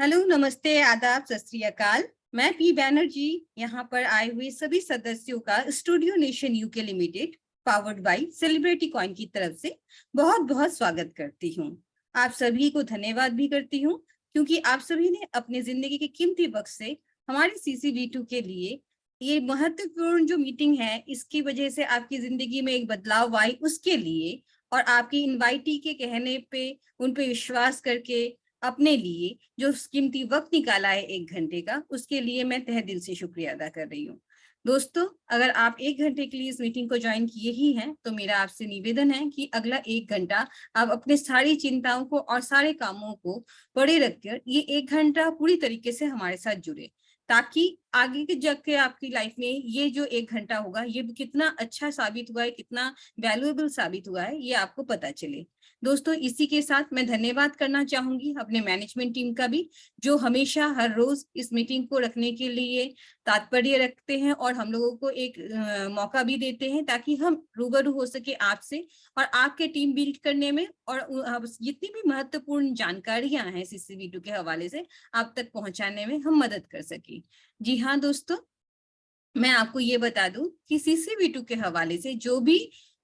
Hello, नमस्ते, आदाब, सत श्री अकाल। मैं पी बैनर्जी यहाँ पर आए हुए सभी सदस्यों का studio nation UK limited powered by celebrity coin की तरफ से बहुत बहुत स्वागत करती हूँ। आप सभी को धन्यवाद भी करती हूँ क्योंकि आप सभी ने अपने जिंदगी के कीमती वक्त से हमारे CCV2 के लिए ये महत्वपूर्ण जो मीटिंग है, इसकी वजह से आपकी जिंदगी में एक बदलाव आए उसके लिए और आपकी इनवाइटी के कहने पे उन पे विश्वास करके अपने लिए जो कीमती वक्त निकाला है 1 घंटे का, उसके लिए मैं तहे दिल से शुक्रिया अदा कर रही हूँ। दोस्तों, अगर आप 1 घंटे के लिए इस मीटिंग को ज्वाइन किए ही हैं तो मेरा आपसे निवेदन है कि अगला 1 घंटा आप अपने सारी चिंताओं को और सारे कामों को पड़े रखकर ये 1 घंटा पूरी तरीके से हमारे साथ जुड़े, ताकि आगे के जग के आपकी लाइफ में ये जो 1 घंटा होगा ये कितना अच्छा साबित हुआ है, कितना वैल्यूएबल साबित हुआ है, ये आपको पता चले। दोस्तों, इसी के साथ मैं धन्यवाद करना चाहूंगी अपने मैनेजमेंट टीम का भी, जो हमेशा हर रोज इस मीटिंग को रखने के लिए तात्पर्य रखते हैं और हम लोगों को एक मौका भी देते हैं ताकि हम रूबरू हो सके आपसे और आपके टीम बिल्ड करने में, और जितनी भी महत्वपूर्ण जानकारियां हैं CCV2 के हवाले से आप तक पहुंचाने में हम मदद कर सके। जी हाँ दोस्तों, मैं आपको ये बता दूं कि CCV2 के हवाले से जो भी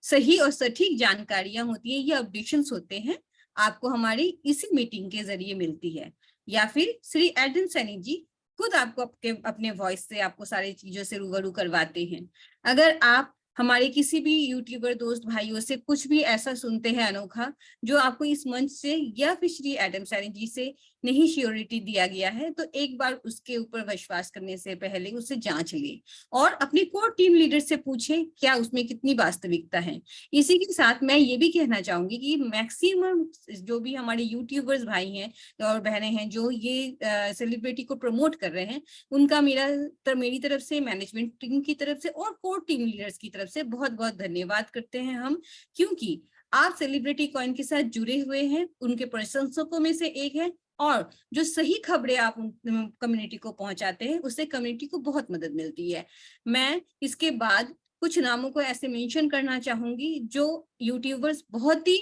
सही और सटीक जानकारियां होती है, ये अपडेशंस होते हैं, आपको हमारी इसी मीटिंग के जरिए मिलती है, या फिर श्री एडन सैनी जी खुद आपको अपने वॉइस से आपको सारी चीजों से रूबरू करवाते हैं। अगर आप हमारे किसी भी यूट्यूबर दोस्त भाइयों से कुछ भी ऐसा सुनते हैं अनोखा, जो आपको इस मंच से या फिर श्री एडम सैनी जी से नहीं श्योरिटी दिया गया है, तो एक बार उसके ऊपर विश्वास करने से पहले उसे जांच ले और अपनी कोर टीम लीडर से पूछे क्या उसमें कितनी वास्तविकता है। इसी के साथ मैं ये भी कहना चाहूंगी कि मैक्सिमम जो भी हमारे यूट्यूबर्स भाई हैं और बहनें हैं जो ये सेलिब्रिटी को प्रमोट कर रहे हैं, उनका मेरी तरफ से, मैनेजमेंट टीम की तरफ से और कोर टीम लीडर्स की तरफ से बहुत बहुत धन्यवाद करते हैं हम, क्योंकि आप सेलिब्रिटी कॉइन के साथ जुड़े हुए हैं, उनके प्रशंसकों में से एक है, और जो सही खबरें आप कम्युनिटी को पहुंचाते हैं उससे कम्युनिटी को बहुत मदद मिलती है। मैं इसके बाद कुछ नामों को ऐसे मेंशन करना चाहूंगी जो यूट्यूबर्स बहुत ही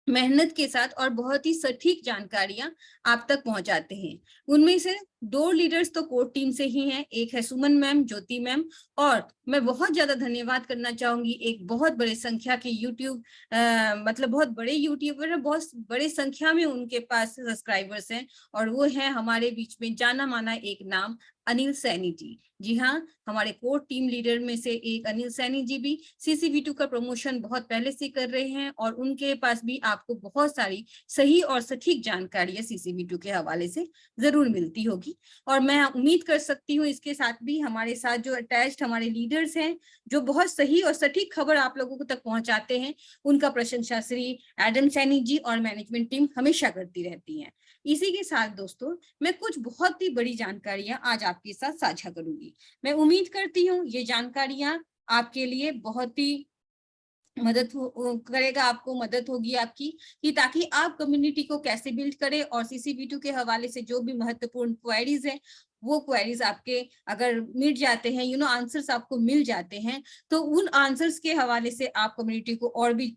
मेहनत के साथ और बहुत ही सटीक जानकारियां आप तक पहुंचाते हैं। उनमें से 2 लीडर्स तो कोर टीम से ही हैं, एक है सुमन मैम, ज्योति मैम, और मैं बहुत ज्यादा धन्यवाद करना चाहूंगी एक बहुत बड़े संख्या के मतलब बहुत बड़े यूट्यूबर है, बहुत बड़े संख्या में उनके पास सब्सक्राइबर्स हैं, और वो है हमारे बीच में जाना माना एक नाम अनिल सैनी जी। जी हाँ, हमारे कोर टीम लीडर में से एक अनिल सैनी जी भी CCV2 का प्रमोशन बहुत पहले से कर रहे हैं और उनके पास भी आपको बहुत सारी सही और सटीक जानकारियां CCV2 के हवाले से जरूर मिलती होगी। और मैं उम्मीद कर सकती हूँ इसके साथ भी हमारे साथ जो अटैच्ड हमारे लीडर्स हैं, जो बहुत सही और सटीक खबर आप लोगों तक पहुंचाते हैं, उनका प्रशंसा श्री एडम सैनी जी और मैनेजमेंट टीम हमेशा करती रहती है। इसी के साथ दोस्तों, मैं कुछ बहुत ही बड़ी जानकारियां आज आपके साथ साझा करूंगी। मैं उम्मीद करती हूँ ये जानकारियां आपके लिए बहुत ही करेगा, आपको मदद होगी आपकी, कि ताकि आप कम्युनिटी को कैसे बिल्ड करें और CCV2 के हवाले से जो भी महत्वपूर्ण क्वेरीज है, वो क्वेरीज आपके अगर मिल जाते हैं, आंसर्स आपको मिल जाते हैं, तो उन आंसर्स के हवाले से आप कम्युनिटी को और भी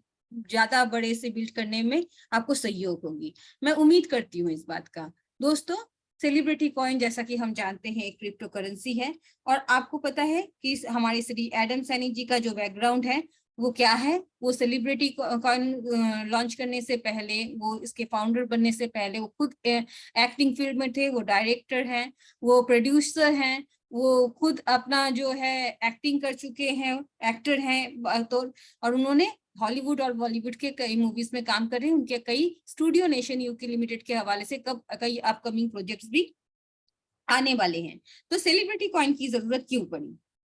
ज्यादा बड़े से बिल्ड करने में आपको सहयोग होगी। मैं उम्मीद करती हूँ इस बात का। दोस्तों, सेलिब्रिटी कॉइन जैसा कि हम जानते हैं एक क्रिप्टो करेंसी है, और आपको पता है कि हमारे श्री एडम सैनी जी का जो बैकग्राउंड है वो क्या है। वो सेलिब्रिटी कॉइन लॉन्च करने से पहले, वो इसके फाउंडर बनने से पहले वो खुद एक्टिंग फील्ड में थे, वो डायरेक्टर हैं, वो प्रोड्यूसर हैं, वो खुद अपना जो है एक्टिंग कर चुके हैं, एक्टर हैं तो, और उन्होंने हॉलीवुड और बॉलीवुड के कई मूवीज में काम कर रहे हैं। उनके कई स्टूडियो नेशन यूके लिमिटेड के हवाले से कई अपकमिंग प्रोजेक्ट्स भी आने वाले हैं। तो सेलिब्रिटी कॉइन की जरूरत क्यों पड़ी,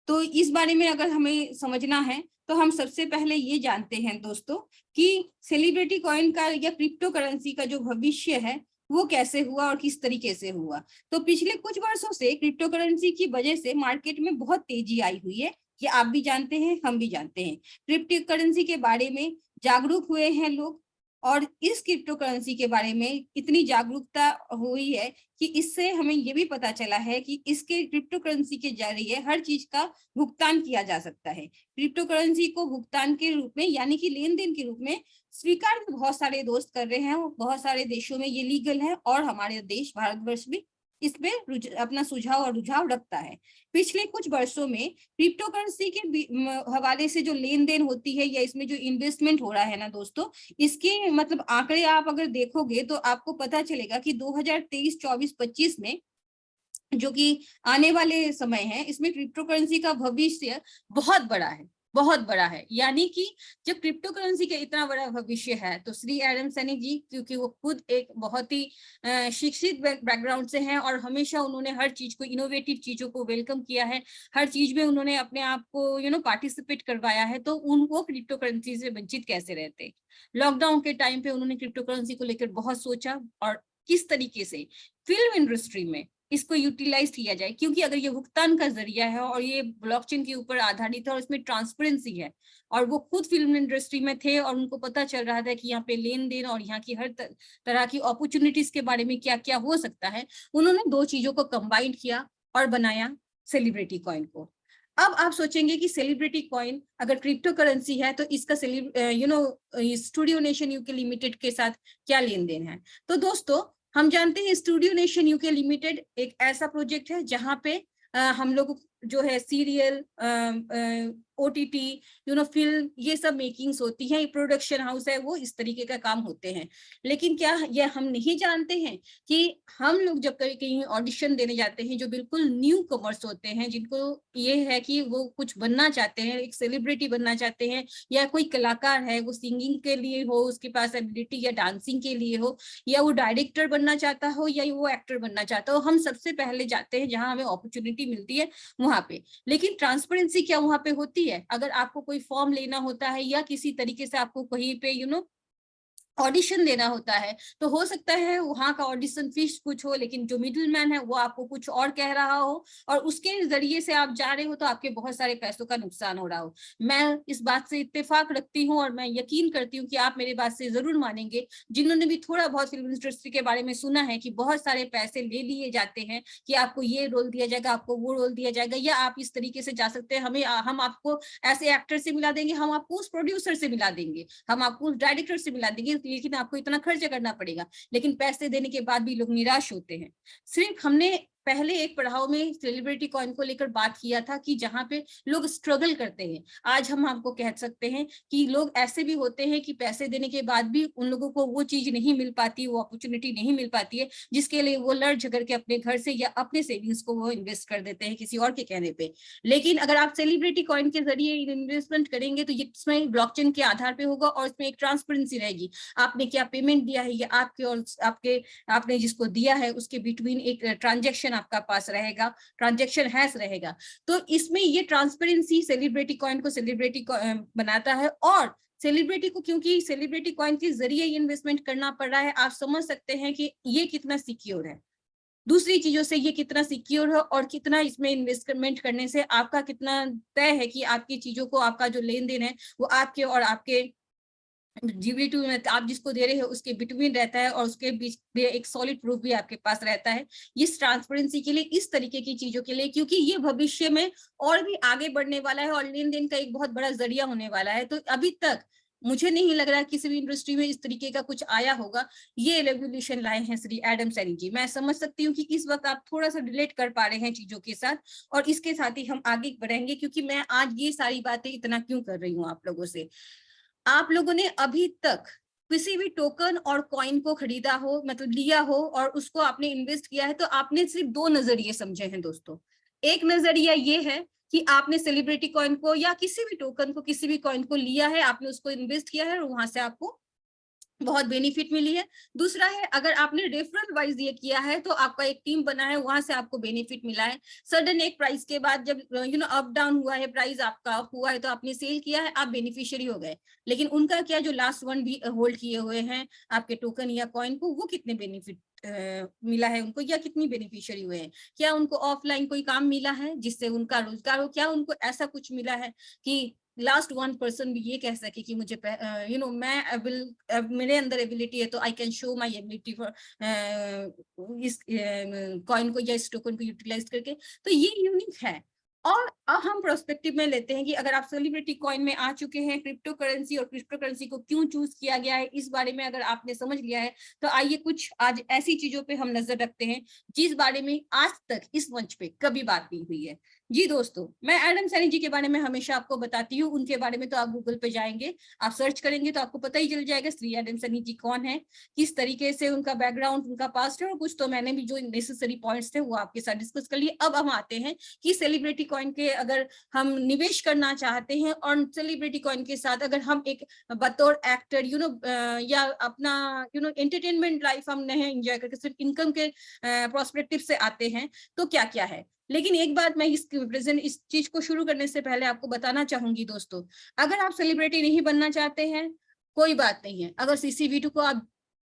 तो इस बारे में अगर हमें समझना है तो हम सबसे पहले ये जानते हैं दोस्तों कि सेलिब्रिटी कॉइन का या क्रिप्टो करेंसी का जो भविष्य है वो कैसे हुआ और किस तरीके से हुआ। तो पिछले कुछ वर्षों से क्रिप्टो करेंसी की वजह से मार्केट में बहुत तेजी आई हुई है, ये आप भी जानते हैं, हम भी जानते हैं। क्रिप्टो करेंसी के बारे में जागरूक हुए हैं लोग, और इस क्रिप्टो करेंसी के बारे में इतनी जागरूकता हुई है कि इससे हमें ये भी पता चला है कि इसके क्रिप्टो करेंसी के जरिए हर चीज का भुगतान किया जा सकता है। क्रिप्टो करेंसी को भुगतान के रूप में यानी कि लेन देन के रूप में स्वीकार भी बहुत सारे दोस्त कर रहे हैं, बहुत सारे देशों में ये लीगल है और हमारे देश भारतवर्ष भी इसमें अपना सुझाव और रुझाव रखता है। पिछले कुछ वर्षों में क्रिप्टो करेंसी के हवाले से जो लेन देन होती है या इसमें जो इन्वेस्टमेंट हो रहा है ना दोस्तों, इसके मतलब आंकड़े आप अगर देखोगे तो आपको पता चलेगा कि 2023, 24, 25 में जो कि आने वाले समय है, इसमें क्रिप्टो करेंसी का भविष्य बहुत बड़ा है, बहुत बड़ा है। यानी कि जब क्रिप्टो करेंसी का इतना बड़ा भविष्य है तो श्री एडम सैनी जी, क्योंकि वो खुद एक बहुत ही शिक्षित बैकग्राउंड से हैं और हमेशा उन्होंने हर चीज को, इनोवेटिव चीजों को वेलकम किया है, हर चीज में उन्होंने अपने आप को पार्टिसिपेट करवाया है, तो उनको क्रिप्टो करेंसी से वंचित कैसे रहते। लॉकडाउन के टाइम पे उन्होंने क्रिप्टो करेंसी को लेकर बहुत सोचा और किस तरीके से फिल्म इंडस्ट्री में इसको यूटिलाइज किया जाए, क्योंकि अगर ये भुगतान का जरिया है और ये ब्लॉकचेन के ऊपर आधारित है और इसमें ट्रांसपेरेंसी है और वो खुद फिल्म इंडस्ट्री में थे और उनको पता चल रहा था कि यहाँ पे लेन देन और यहाँ की हर तरह की अपॉर्चुनिटीज के बारे में क्या क्या हो सकता है, उन्होंने दो चीजों को कंबाइन किया और बनाया सेलिब्रिटी कॉइन को। अब आप सोचेंगे कि सेलिब्रिटी कॉइन अगर क्रिप्टो करेंसी है तो इसका स्टूडियो नेशन यूके लिमिटेड के साथ क्या लेन देन है। तो दोस्तों, हम जानते हैं स्टूडियो नेशन यूके लिमिटेड एक ऐसा प्रोजेक्ट है जहां पे हम लोग जो है सीरियल, ओटीटी, फिल्म, ये सब मेकिंग्स होती हैं, प्रोडक्शन हाउस है, वो इस तरीके का काम होते हैं। लेकिन क्या ये हम नहीं जानते हैं कि हम लोग जब कहीं ऑडिशन देने जाते हैं, जो बिल्कुल न्यू कमर्स होते हैं, जिनको ये है कि वो कुछ बनना चाहते हैं, एक सेलिब्रिटी बनना चाहते हैं, या कोई कलाकार है, वो सिंगिंग के लिए हो, उसके पास एबिलिटी, या डांसिंग के लिए हो, या वो डायरेक्टर बनना चाहता हो, या वो एक्टर बनना चाहता हो, हम सबसे पहले जाते हैं जहां हमें अपॉर्चुनिटी मिलती है वहां पे। लेकिन ट्रांसपेरेंसी क्या वहां पे होती है? अगर आपको कोई फॉर्म लेना होता है या किसी तरीके से आपको कहीं पे ऑडिशन देना होता है, तो हो सकता है वहां का ऑडिशन फीस कुछ हो, लेकिन जो मिडिल मैन है वो आपको कुछ और कह रहा हो और उसके जरिए से आप जा रहे हो तो आपके बहुत सारे पैसों का नुकसान हो रहा हो। मैं इस बात से इत्तेफाक रखती हूँ और मैं यकीन करती हूँ कि आप मेरे बात से जरूर मानेंगे, जिन्होंने भी थोड़ा बहुत फिल्म इंडस्ट्री के बारे में सुना है, कि बहुत सारे पैसे ले लिए जाते हैं कि आपको ये रोल दिया जाएगा, आपको वो रोल दिया जाएगा, या आप इस तरीके से जा सकते हैं, हम आपको ऐसे एक्टर से मिला देंगे, हम आपको उस प्रोड्यूसर से मिला देंगे, हम आपको उस डायरेक्टर से मिला देंगे, लेकिन आपको इतना खर्च करना पड़ेगा। लेकिन पैसे देने के बाद भी लोग निराश होते हैं। सिर्फ हमने पहले एक पढ़ाव में सेलिब्रिटी कॉइन को लेकर बात किया था कि जहां पे लोग स्ट्रगल करते हैं। आज हम आपको कह सकते हैं कि लोग ऐसे भी होते हैं कि पैसे देने के बाद भी उन लोगों को वो चीज नहीं मिल पाती, वो अपॉर्चुनिटी नहीं मिल पाती है, जिसके लिए वो लड़ झगड़ के अपने घर से या अपने सेविंग्स को वो इन्वेस्ट कर देते हैं किसी और के कहने पे। लेकिन अगर आप सेलिब्रिटी कॉइन के जरिए इन्वेस्टमेंट करेंगे तो ये इसमें ब्लॉकचेन के आधार पे होगा और इसमें एक ट्रांसपेरेंसी रहेगी। आपने क्या पेमेंट दिया है, ये आपके और आपने जिसको दिया है उसके बिटवीन एक ट्रांजेक्शन आपका पास रहेगा, ट्रांजेक्शन हैश रहेगा। तो इसमें ये ट्रांसपेरेंसी सेलिब्रिटी कॉइन को सेलिब्रिटी बनाता है। और सेलिब्रिटी को क्योंकि सेलिब्रिटी कॉइन के जरिए इन्वेस्टमेंट करना पड़ रहा है, आप समझ सकते हैं कि ये कितना सिक्योर है, दूसरी चीजों से ये कितना सिक्योर है, और कितना इसमें इन्वेस्टमेंट करने से आपका कितना तय है कि आपकी चीजों को, आपका जो लेन देन है वो आपके और आपके जीबीटी में आप जिसको दे रहे हो उसके बिटवीन रहता है, और उसके बीच में एक सॉलिड प्रूफ भी आपके पास रहता है। इस ट्रांसपेरेंसी के लिए, इस तरीके की चीजों के लिए, क्योंकि ये भविष्य में और भी आगे बढ़ने वाला है और लेन देन का एक बहुत बड़ा जरिया होने वाला है। तो अभी तक मुझे नहीं लग रहा किसी भी इंडस्ट्री में इस तरीके का कुछ आया होगा। ये रेवोल्यूशन लाए हैं श्री एडम सैनी जी। मैं समझ सकती हूँ कि इस वक्त आप थोड़ा सा रिलेट कर पा रहे हैं चीजों के साथ, और इसके साथ ही हम आगे बढ़ेंगे, क्योंकि मैं आज ये सारी बातें इतना क्यों कर रही हूँ आप लोगों से। आप लोगों ने अभी तक किसी भी टोकन और कॉइन को खरीदा हो, मतलब लिया हो और उसको आपने इन्वेस्ट किया है, तो आपने सिर्फ दो नजरिए समझे हैं दोस्तों। एक नजरिया ये है कि आपने सेलिब्रिटी कॉइन को या किसी भी टोकन को, किसी भी कॉइन को लिया है, आपने उसको इन्वेस्ट किया है और वहां से आपको बहुत बेनिफिट मिली है। दूसरा है, अगर आपने रेफरल वाइज ये किया है तो आपका एक टीम बना है, वहां से आपको बेनिफिट मिला है। सडन एक प्राइस के बाद जब अप डाउन हुआ है, प्राइस आपका अप हुआ है, तो आपने सेल किया है, आप बेनिफिशियरी हो गए। लेकिन उनका क्या, जो लास्ट वन भी होल्ड किए हुए हैं आपके टोकन या कॉइन को, वो कितने बेनिफिट मिला है उनको, या कितनी बेनिफिशियरी हुए हैं? क्या उनको ऑफलाइन कोई काम मिला है जिससे उनका रोजगार हो? क्या उनको ऐसा कुछ मिला है कि लास्ट 1% भी ये कह सके कि मुझे मैं मेरे अंदर एबिलिटी है तो I can show my ability for इस कॉइन को या इस टोकन को यूटिलाइज करके, तो ये यूनिक है। और हम प्रोस्पेक्टिव में लेते हैं कि अगर आप सेलिब्रिटी कॉइन में आ चुके हैं, क्रिप्टो करेंसी और क्रिप्टो करेंसी को क्यों चूज किया गया है इस बारे में अगर आपने समझ लिया है, तो आइए कुछ आज ऐसी चीजों पे हम नजर रखते हैं जिस बारे में आज तक इस मंच पे कभी बात नहीं हुई है। जी दोस्तों, मैं एडम सैनी जी के बारे में हमेशा आपको बताती हूँ, उनके बारे में तो आप गूगल पे जाएंगे, आप सर्च करेंगे तो आपको पता ही चल जाएगा श्री एडम सैनी जी कौन है, किस तरीके से उनका बैकग्राउंड, उनका पास्ट है, और कुछ तो मैंने भी जो नेसेसरी पॉइंट्स थे वो आपके साथ डिस्कस कर लिए। अब हम आते हैं कि सेलिब्रिटी कॉइन के अगर हम निवेश करना चाहते हैं और सेलिब्रिटी कॉइन के साथ अगर हम एक बतौर एक्टर या अपना एंटरटेनमेंट लाइफ हम नहीं एंजॉय करके सिर्फ इनकम के प्रोस्पेक्टिव से आते हैं तो क्या क्या है। लेकिन एक बात मैं इस चीज को शुरू करने से पहले आपको बताना चाहूंगी दोस्तों, अगर आप सेलिब्रिटी नहीं बनना चाहते हैं कोई बात नहीं है, अगर CCV2 को आप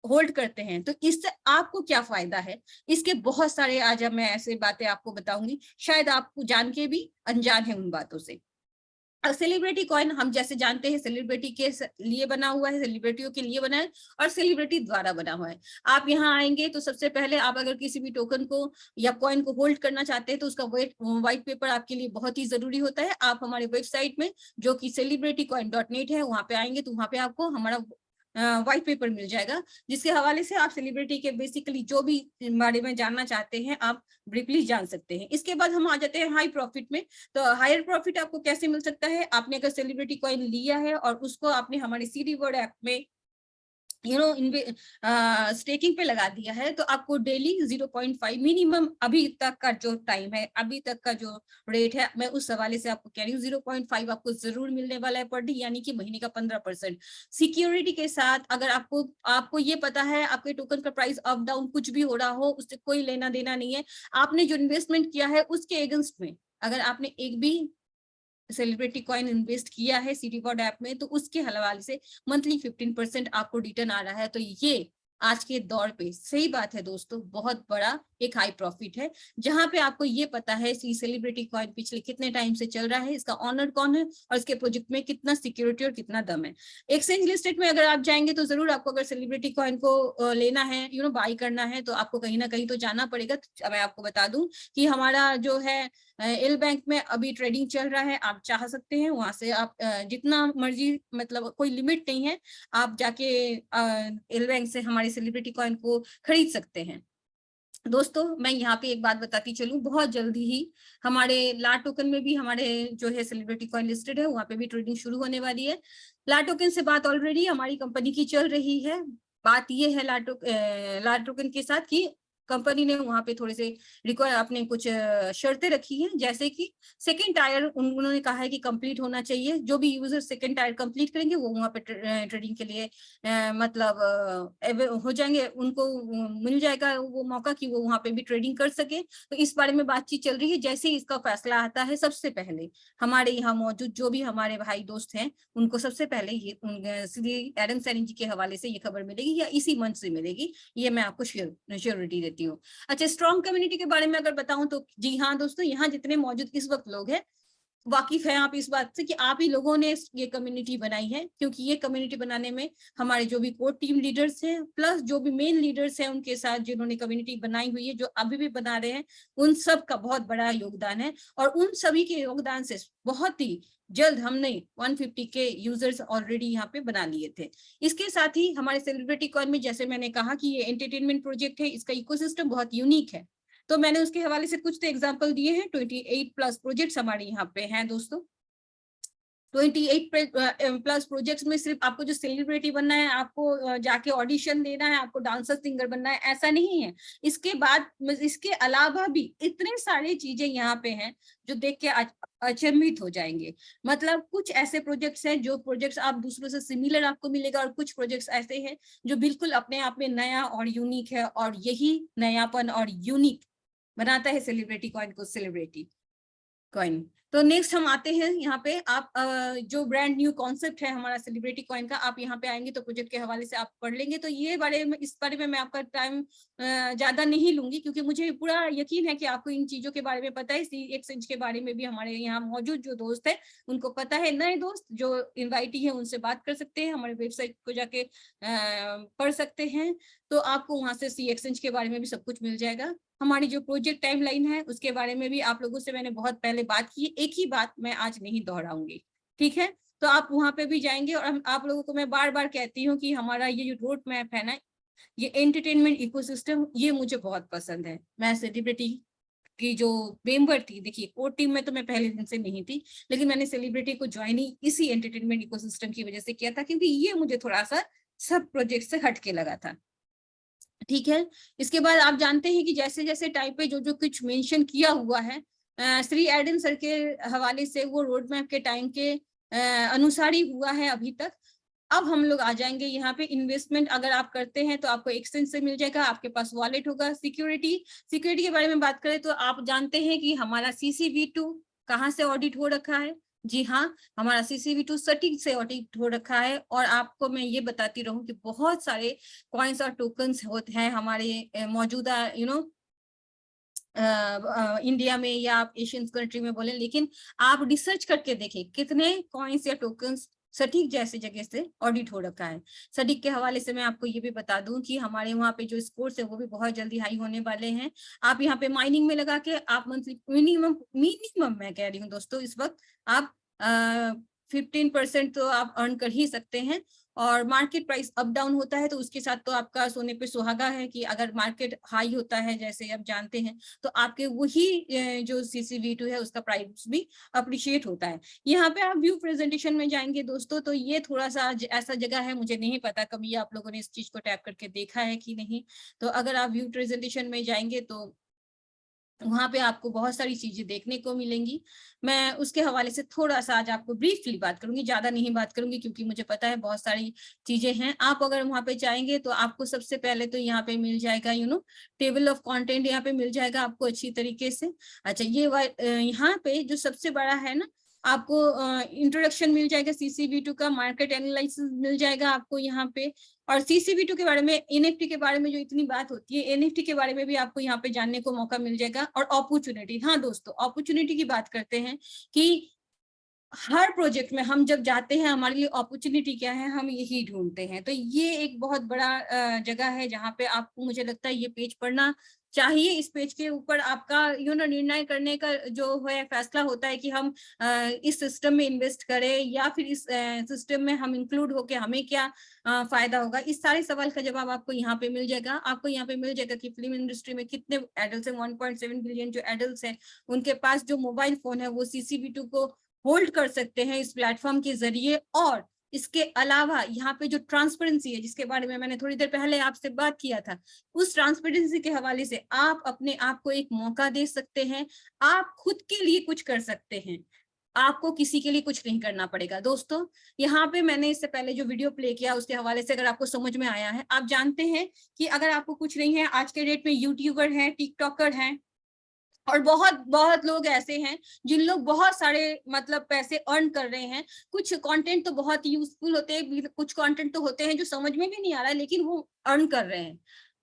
होल्ड करते हैं तो इससे आपको क्या फायदा है, इसके बहुत सारे आज अब मैं ऐसे बातें आपको बताऊंगी, शायद आपको जान के भी अनजान है उन बातों से। सेलिब्रिटी कॉइन हम जैसे जानते हैं सेलिब्रिटी के लिए बना हुआ है, सेलिब्रिटियों के लिए बना है और सेलिब्रिटी द्वारा बना हुआ है। आप यहाँ आएंगे तो सबसे पहले आप अगर किसी भी टोकन को या कॉइन को होल्ड करना चाहते हैं तो उसका व्हाइट पेपर आपके लिए बहुत ही जरूरी होता है। आप हमारे वेबसाइट में जो कि celebritycoin.net है वहां पे आएंगे तो वहां पे आपको हमारा व्हाइट पेपर मिल जाएगा, जिसके हवाले से आप सेलिब्रिटी के बेसिकली जो भी बारे में जानना चाहते हैं आप ब्रीफली जान सकते हैं। इसके बाद हम आ जाते हैं हाई प्रॉफिट में। तो हायर प्रॉफिट आपको कैसे मिल सकता है, आपने अगर सेलिब्रिटी कॉइन लिया है और उसको आपने हमारे सीडी वर्ड ऐप में स्टेकिंग पे लगा दिया है तो आपको डेली 0.5 मिनिमम अभी तक का जो टाइम है, अभी तक का जो रेट है, मैं उस हवाले से आपको कह रही हूँ 0.5 आपको जरूर मिलने वाला है पर डे, यानी कि महीने का 15% सिक्योरिटी के साथ। अगर आपको ये पता है आपके टोकन का प्राइस अप डाउन कुछ भी हो रहा हो उससे कोई लेना देना नहीं है, आपने जो इन्वेस्टमेंट किया है उसके अगेंस्ट में अगर आपने एक भी सेलिब्रिटी कॉइन इन्वेस्ट किया है सिटीकॉड ऐप में तो उसके हवाले से मंथली 15% आपको रिटर्न आ रहा है। तो ये आज के दौर पे सही बात है दोस्तों, बहुत बड़ा एक हाई प्रॉफिट है, जहां पे आपको ये पता है कि सेलिब्रिटी कॉइन पिछले कितने टाइम से चल रहा है, इसका ऑनर कौन है और इसके प्रोजेक्ट में कितना सिक्योरिटी और कितना दम है। एक्सचेंज लिस्टेड में अगर आप जाएंगे तो जरूर आपको अगर सेलिब्रिटी कॉइन को लेना है बाई करना है तो आपको कहीं ना कहीं तो जाना पड़ेगा। तो मैं आपको बता दूं कि हमारा जो है एल बैंक में अभी ट्रेडिंग चल रहा है, आप चाह सकते हैं वहां से आप जितना मर्जी, मतलब कोई लिमिट नहीं है, आप जाके एल बैंक से हमारे सेलिब्रिटी कॉइन को खरीद सकते हैं। दोस्तों मैं यहाँ पे एक बात बताती चलूं, बहुत जल्दी ही हमारे ला टोकन में भी हमारे जो है सेलिब्रिटी कॉइन लिस्टेड है वहां पे भी ट्रेडिंग शुरू होने वाली है। ला टोकन से बात ऑलरेडी हमारी कंपनी की चल रही है। बात ये है ला टोकन के साथ कि कंपनी ने वहां पे थोड़े से रिक्वायर अपने कुछ शर्तें रखी हैं, जैसे कि सेकंड टायर उन्होंने कहा है कि कंप्लीट होना चाहिए, जो भी यूजर सेकंड टायर कंप्लीट करेंगे वो वहां पे ट्रेडिंग के लिए मतलब हो जाएंगे, उनको मिल जाएगा वो मौका कि वो वहां पे भी ट्रेडिंग कर सके। तो इस बारे में बातचीत चल रही है, जैसे ही इसका फैसला आता है सबसे पहले हमारे यहाँ मौजूद जो भी हमारे भाई दोस्त हैं उनको सबसे पहले ये श्री एडम सैनी जी के हवाले से ये खबर मिलेगी या इसी मंच से मिलेगी, ये मैं आपको श्योरिटी देती हूँ। अच्छा, स्ट्रॉन्ग कम्युनिटी के बारे में अगर बताऊं तो जी हाँ दोस्तों, यहाँ जितने मौजूद इस वक्त लोग हैं वाकिफ है आप इस बात से कि आप ही लोगों ने ये कम्युनिटी बनाई है, क्योंकि ये कम्युनिटी बनाने में हमारे जो भी कोर टीम लीडर्स हैं प्लस जो भी मेन लीडर्स हैं उनके साथ जिन्होंने कम्युनिटी बनाई हुई है, जो अभी भी बना रहे हैं, उन सब का बहुत बड़ा योगदान है। और उन सभी के योगदान से बहुत ही जल्द हमने 150 के यूजर्स ऑलरेडी यहाँ पे बना लिए थे। इसके साथ ही हमारे सेलिब्रिटी कॉइन में जैसे मैंने कहा कि ये एंटरटेनमेंट प्रोजेक्ट है, इसका इकोसिस्टम बहुत यूनिक है, तो मैंने उसके हवाले से कुछ तो एग्जांपल दिए हैं। 28 प्लस प्रोजेक्ट्स हमारे यहाँ पे हैं दोस्तों। 28 प्लस प्रोजेक्ट्स में सिर्फ आपको जो सेलिब्रिटी बनना है, आपको जाके ऑडिशन देना है, आपको डांसर सिंगर बनना है, ऐसा नहीं है। इसके बाद इसके अलावा भी इतने सारी चीजें यहाँ पे हैं जो देख के अचंभित हो जाएंगे। मतलब कुछ ऐसे प्रोजेक्ट्स हैं जो प्रोजेक्ट्स आप दूसरों से सिमिलर आपको मिलेगा और कुछ प्रोजेक्ट्स ऐसे हैं जो बिल्कुल अपने आप में नया और यूनिक है, और यही नयापन और यूनिक बनाता है सेलिब्रिटी कॉइन को सेलिब्रिटी कॉइन। तो नेक्स्ट हम आते हैं यहाँ पे, आप जो ब्रांड न्यू कॉन्सेप्ट है हमारा सेलिब्रिटी कॉइन का, आप यहाँ पे आएंगे तो प्रोजेक्ट के हवाले से आप पढ़ लेंगे। तो ये बारे में, इस बारे में मैं आपका टाइम ज्यादा नहीं लूंगी, क्योंकि मुझे पूरा यकीन है कि आपको इन चीजों के बारे में पता है। सी एक्सचेंज के बारे में भी हमारे यहाँ मौजूद जो दोस्त है उनको पता है। नए दोस्त जो इन्वाइटी है उनसे बात कर सकते हैं, हमारे वेबसाइट को जाके पढ़ सकते हैं। तो आपको वहां से सी एक्सचेंज के बारे में भी सब कुछ मिल जाएगा। हमारी जो प्रोजेक्ट टाइमलाइन है उसके बारे में भी आप लोगों से मैंने बहुत पहले बात की, एक ही बात मैं आज नहीं दोहराऊंगी, ठीक है। तो आप वहां पे भी जाएंगे, और हम आप लोगों को मैं बार बार कहती हूँ कि हमारा ये जो रोड मैप है ना, ये एंटरटेनमेंट इकोसिस्टम, ये मुझे बहुत पसंद है। मैं सेलिब्रिटी की जो मेंबर थी, देखिए कोर टीम में तो मैं पहले दिन से नहीं थी, लेकिन मैंने सेलिब्रिटी को ज्वाइनिंग इसी एंटरटेनमेंट इकोसिस्टम की वजह से किया था, क्योंकि ये मुझे थोड़ा सा सब प्रोजेक्ट से हटके लगा था, ठीक है। इसके बाद आप जानते हैं कि जैसे जैसे टाइम पे जो जो कुछ मेंशन किया हुआ है श्री एडन सर के हवाले से, वो रोड मैप के टाइम के अनुसार ही हुआ है अभी तक। अब हम लोग आ जाएंगे यहाँ पे, इन्वेस्टमेंट अगर आप करते हैं तो आपको एक्सचेंज से मिल जाएगा, आपके पास वॉलेट होगा। सिक्योरिटी, सिक्योरिटी के बारे में बात करें तो आप जानते हैं कि हमारा CCV2 कहाँ से ऑडिट हो रखा है। जी हाँ, हमारा CCV2 सटीक से ऑडिट हो रखा है। और आपको मैं ये बताती रहूं कि बहुत सारे कॉइन्स और टोकन्स होते हैं हमारे मौजूदा इंडिया में, या आप एशियन कंट्री में बोले, लेकिन आप रिसर्च करके देखें कितने कॉइन्स या टोकन्स सटीक जैसे जगह से ऑडिट हो रखा है। सटीक के हवाले से मैं आपको ये भी बता दूं कि हमारे वहाँ पे जो स्कोर्स है वो भी बहुत जल्दी हाई होने वाले हैं। आप यहाँ पे माइनिंग में लगा के आप मंथली मिनिमम मैं कह रही हूँ दोस्तों, इस वक्त आप 15% तो आप अर्न कर ही सकते हैं। और मार्केट प्राइस अप डाउन होता है तो उसके साथ तो आपका सोने पे सुहागा है कि अगर मार्केट हाई होता है, जैसे आप जानते हैं, तो आपके वही जो CCV2 है उसका प्राइस भी अप्रिशिएट होता है। यहाँ पे आप व्यू प्रेजेंटेशन में जाएंगे दोस्तों, तो ये थोड़ा सा ऐसा जगह है, मुझे नहीं पता कभी आप लोगों ने इस चीज को टैप करके देखा है कि नहीं। तो अगर आप व्यू प्रेजेंटेशन में जाएंगे तो वहां पे आपको बहुत सारी चीजें देखने को मिलेंगी। मैं उसके हवाले से थोड़ा सा आज आपको ब्रीफली बात करूंगी, ज्यादा नहीं बात करूंगी, क्योंकि मुझे पता है बहुत सारी चीजें हैं। आप अगर वहां पे जाएंगे तो आपको सबसे पहले तो यहाँ पे मिल जाएगा टेबल ऑफ कंटेंट यहाँ पे मिल जाएगा आपको अच्छी तरीके से। अच्छा, ये यहाँ पे जो सबसे बड़ा है ना, आपको इंट्रोडक्शन मिल जाएगा CCV2 का, मार्केट एनालिसिस मिल जाएगा आपको यहाँ पे। और CCV2 के बारे में, NFT के बारे में जो इतनी बात होती है, NFT के बारे में भी आपको यहाँ पे जानने को मौका मिल जाएगा। और अपॉर्चुनिटी, हाँ दोस्तों, अपॉर्चुनिटी की बात करते हैं कि हर प्रोजेक्ट में हम जब जाते हैं हमारे लिए अपॉर्चुनिटी क्या है, हम यही ढूंढते हैं। तो ये एक बहुत बड़ा जगह है जहाँ पे आपको, मुझे लगता है ये पेज पढ़ना चाहिए। इस पेज के ऊपर आपका निर्णय करने का जो है फैसला होता है कि हम इस सिस्टम में इन्वेस्ट करें या फिर इस सिस्टम में हम इंक्लूड होके हमें क्या फायदा होगा। इस सारे सवाल का जवाब आपको यहाँ पे मिल जाएगा। आपको यहाँ पे मिल जाएगा कि फिल्म इंडस्ट्री में कितने एडल्ट हैं, 1.7 बिलियन जो एडल्ट हैं, उनके पास जो मोबाइल फोन है वो CCV2 को होल्ड कर सकते हैं इस प्लेटफॉर्म के जरिए। और इसके अलावा यहाँ पे जो ट्रांसपेरेंसी है, जिसके बारे में मैंने थोड़ी देर पहले आपसे बात किया था, उस ट्रांसपेरेंसी के हवाले से आप अपने आप को एक मौका दे सकते हैं। आप खुद के लिए कुछ कर सकते हैं, आपको किसी के लिए कुछ नहीं करना पड़ेगा दोस्तों। यहाँ पे मैंने इससे पहले जो वीडियो प्ले किया उसके हवाले से अगर आपको समझ में आया है, आप जानते हैं कि अगर आपको कुछ नहीं है, आज के डेट में यूट्यूबर है, टिकटॉकर है, और बहुत बहुत लोग ऐसे हैं जिन लोग बहुत सारे मतलब पैसे अर्न कर रहे हैं। कुछ कंटेंट तो बहुत यूजफुल होते हैं, कुछ कंटेंट तो होते हैं जो समझ में भी नहीं आ रहा है, लेकिन वो अर्न कर रहे हैं।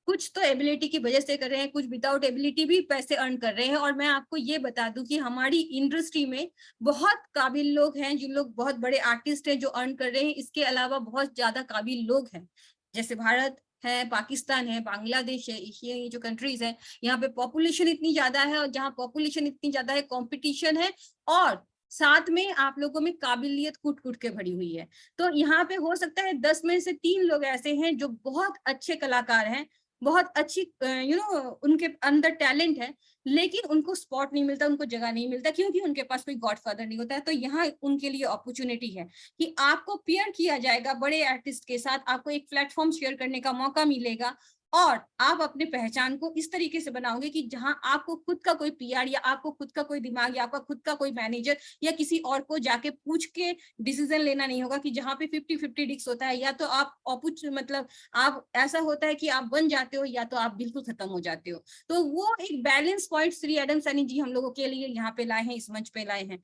कुछ तो एबिलिटी की वजह से कर रहे हैं, कुछ विदाउट एबिलिटी भी पैसे अर्न कर रहे हैं। और मैं आपको ये बता दूं कि हमारी इंडस्ट्री में बहुत काबिल लोग हैं, जिन लोग बहुत बड़े आर्टिस्ट हैं जो अर्न कर रहे हैं। इसके अलावा बहुत ज्यादा काबिल लोग हैं, जैसे भारत है, पाकिस्तान है, बांग्लादेश है, ये जो कंट्रीज है, यहाँ पे पॉपुलेशन इतनी ज्यादा है, और जहाँ पॉपुलेशन इतनी ज्यादा है कंपटीशन है, और साथ में आप लोगों में काबिलियत कूट कूट के भरी हुई है। तो यहाँ पे हो सकता है 10 में से 3 लोग ऐसे हैं जो बहुत अच्छे कलाकार हैं, बहुत अच्छी उनके अंदर टैलेंट है, लेकिन उनको स्पॉट नहीं मिलता, उनको जगह नहीं मिलता, क्योंकि उनके पास कोई गॉडफादर नहीं होता है। तो यहाँ उनके लिए अपॉर्चुनिटी है कि आपको पेयर किया जाएगा बड़े आर्टिस्ट के साथ, आपको एक प्लेटफॉर्म शेयर करने का मौका मिलेगा। और आप अपने पहचान को इस तरीके से बनाओगे कि जहां आपको खुद का कोई पीआर या आपको खुद का कोई दिमाग या आपका खुद का कोई मैनेजर या किसी और को जाके पूछ के डिसीजन लेना नहीं होगा, कि जहां पे 50-50 रिस्क होता है, या तो आप मतलब आप ऐसा होता है कि आप बन जाते हो या तो आप बिल्कुल खत्म हो जाते हो। तो वो एक balance point Shri Adam Saini ji हम लोगों के लिए यहाँ पे लाए हैं, इस मंच पे लाए हैं।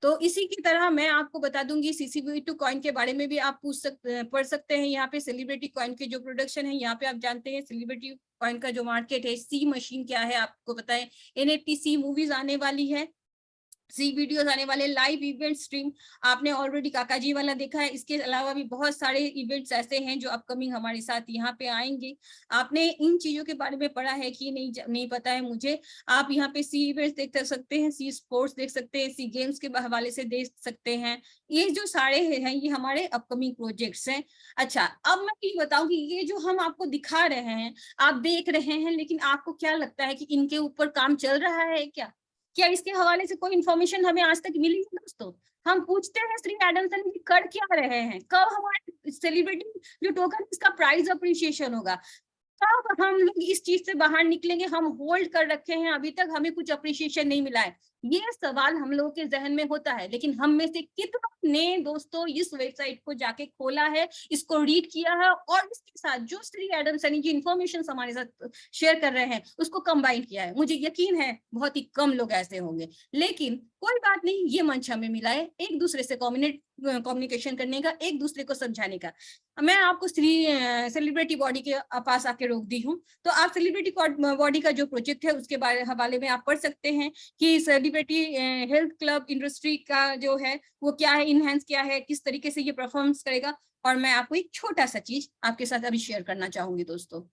तो इसी की तरह मैं आपको बता दूंगी CCV2 कॉइन के बारे में भी आप पढ़ सकते हैं। यहाँ पे सेलिब्रिटी कॉइन के जो प्रोडक्शन है, यहाँ पे आप जानते हैं सेलिब्रिटी कॉइन का जो मार्केट है, सी मशीन क्या है आपको बताएं, NFT सी मूवीज आने वाली है, सी वीडियोस आने वाले, लाइव इवेंट स्ट्रीम आपने ऑलरेडी काका जी वाला देखा है। इसके अलावा भी बहुत सारे इवेंट्स ऐसे हैं जो अपकमिंग हमारे साथ यहाँ पे आएंगे। आपने इन चीजों के बारे में पढ़ा है कि नहीं पता है मुझे, आप यहाँ पे सी इवेंट्स देख सकते हैं, सी स्पोर्ट्स देख सकते हैं, सी गेम्स के हवाले से देख सकते हैं। ये जो सारे हैं ये हमारे अपकमिंग प्रोजेक्ट्स हैं। अच्छा, अब मैं ये बताऊं कि ये जो हम आपको दिखा रहे हैं, आप देख रहे हैं, लेकिन आपको क्या लगता है कि इनके ऊपर काम चल रहा है क्या इसके हवाले से कोई इंफॉर्मेशन हमें आज तक मिली है दोस्तों? हम पूछते हैं श्री एडम सैनी जी कर क्या रहे हैं, कब हमारे सेलिब्रिटी जो टोकन इसका प्राइस अप्रिशिएशन होगा, कब हम लोग इस चीज से बाहर निकलेंगे। हम होल्ड कर रखे हैं, अभी तक हमें कुछ अप्रिशिएशन नहीं मिला है। ये सवाल हम लोगों के जहन में होता है, लेकिन हम में से कितनों ने दोस्तों इस वेबसाइट को जाके खोला है, इसको रीड किया है और इसके साथ जो श्री एडम सैनी जी इंफॉर्मेशन हमारे साथ शेयर कर रहे हैं उसको कंबाइन किया है। मुझे यकीन है बहुत ही कम लोग ऐसे होंगे, लेकिन कोई बात नहीं, ये मंच हमें मिला है एक दूसरे से कम्युनिकेशन करने का, एक दूसरे को समझाने का। मैं आपको सेलिब्रिटी बॉडी के पास आके रोक दी हूँ, तो आप सेलिब्रिटी बॉडी का जो प्रोजेक्ट है उसके हवाले में आप पढ़ सकते हैं कि सेलिब्रिटी हेल्थ क्लब इंडस्ट्री का जो है वो क्या है, इनहेंस क्या है, किस तरीके से ये परफॉर्मेंस करेगा। और मैं आपको एक छोटा सा चीज आपके साथ अभी शेयर करना चाहूंगी दोस्तों।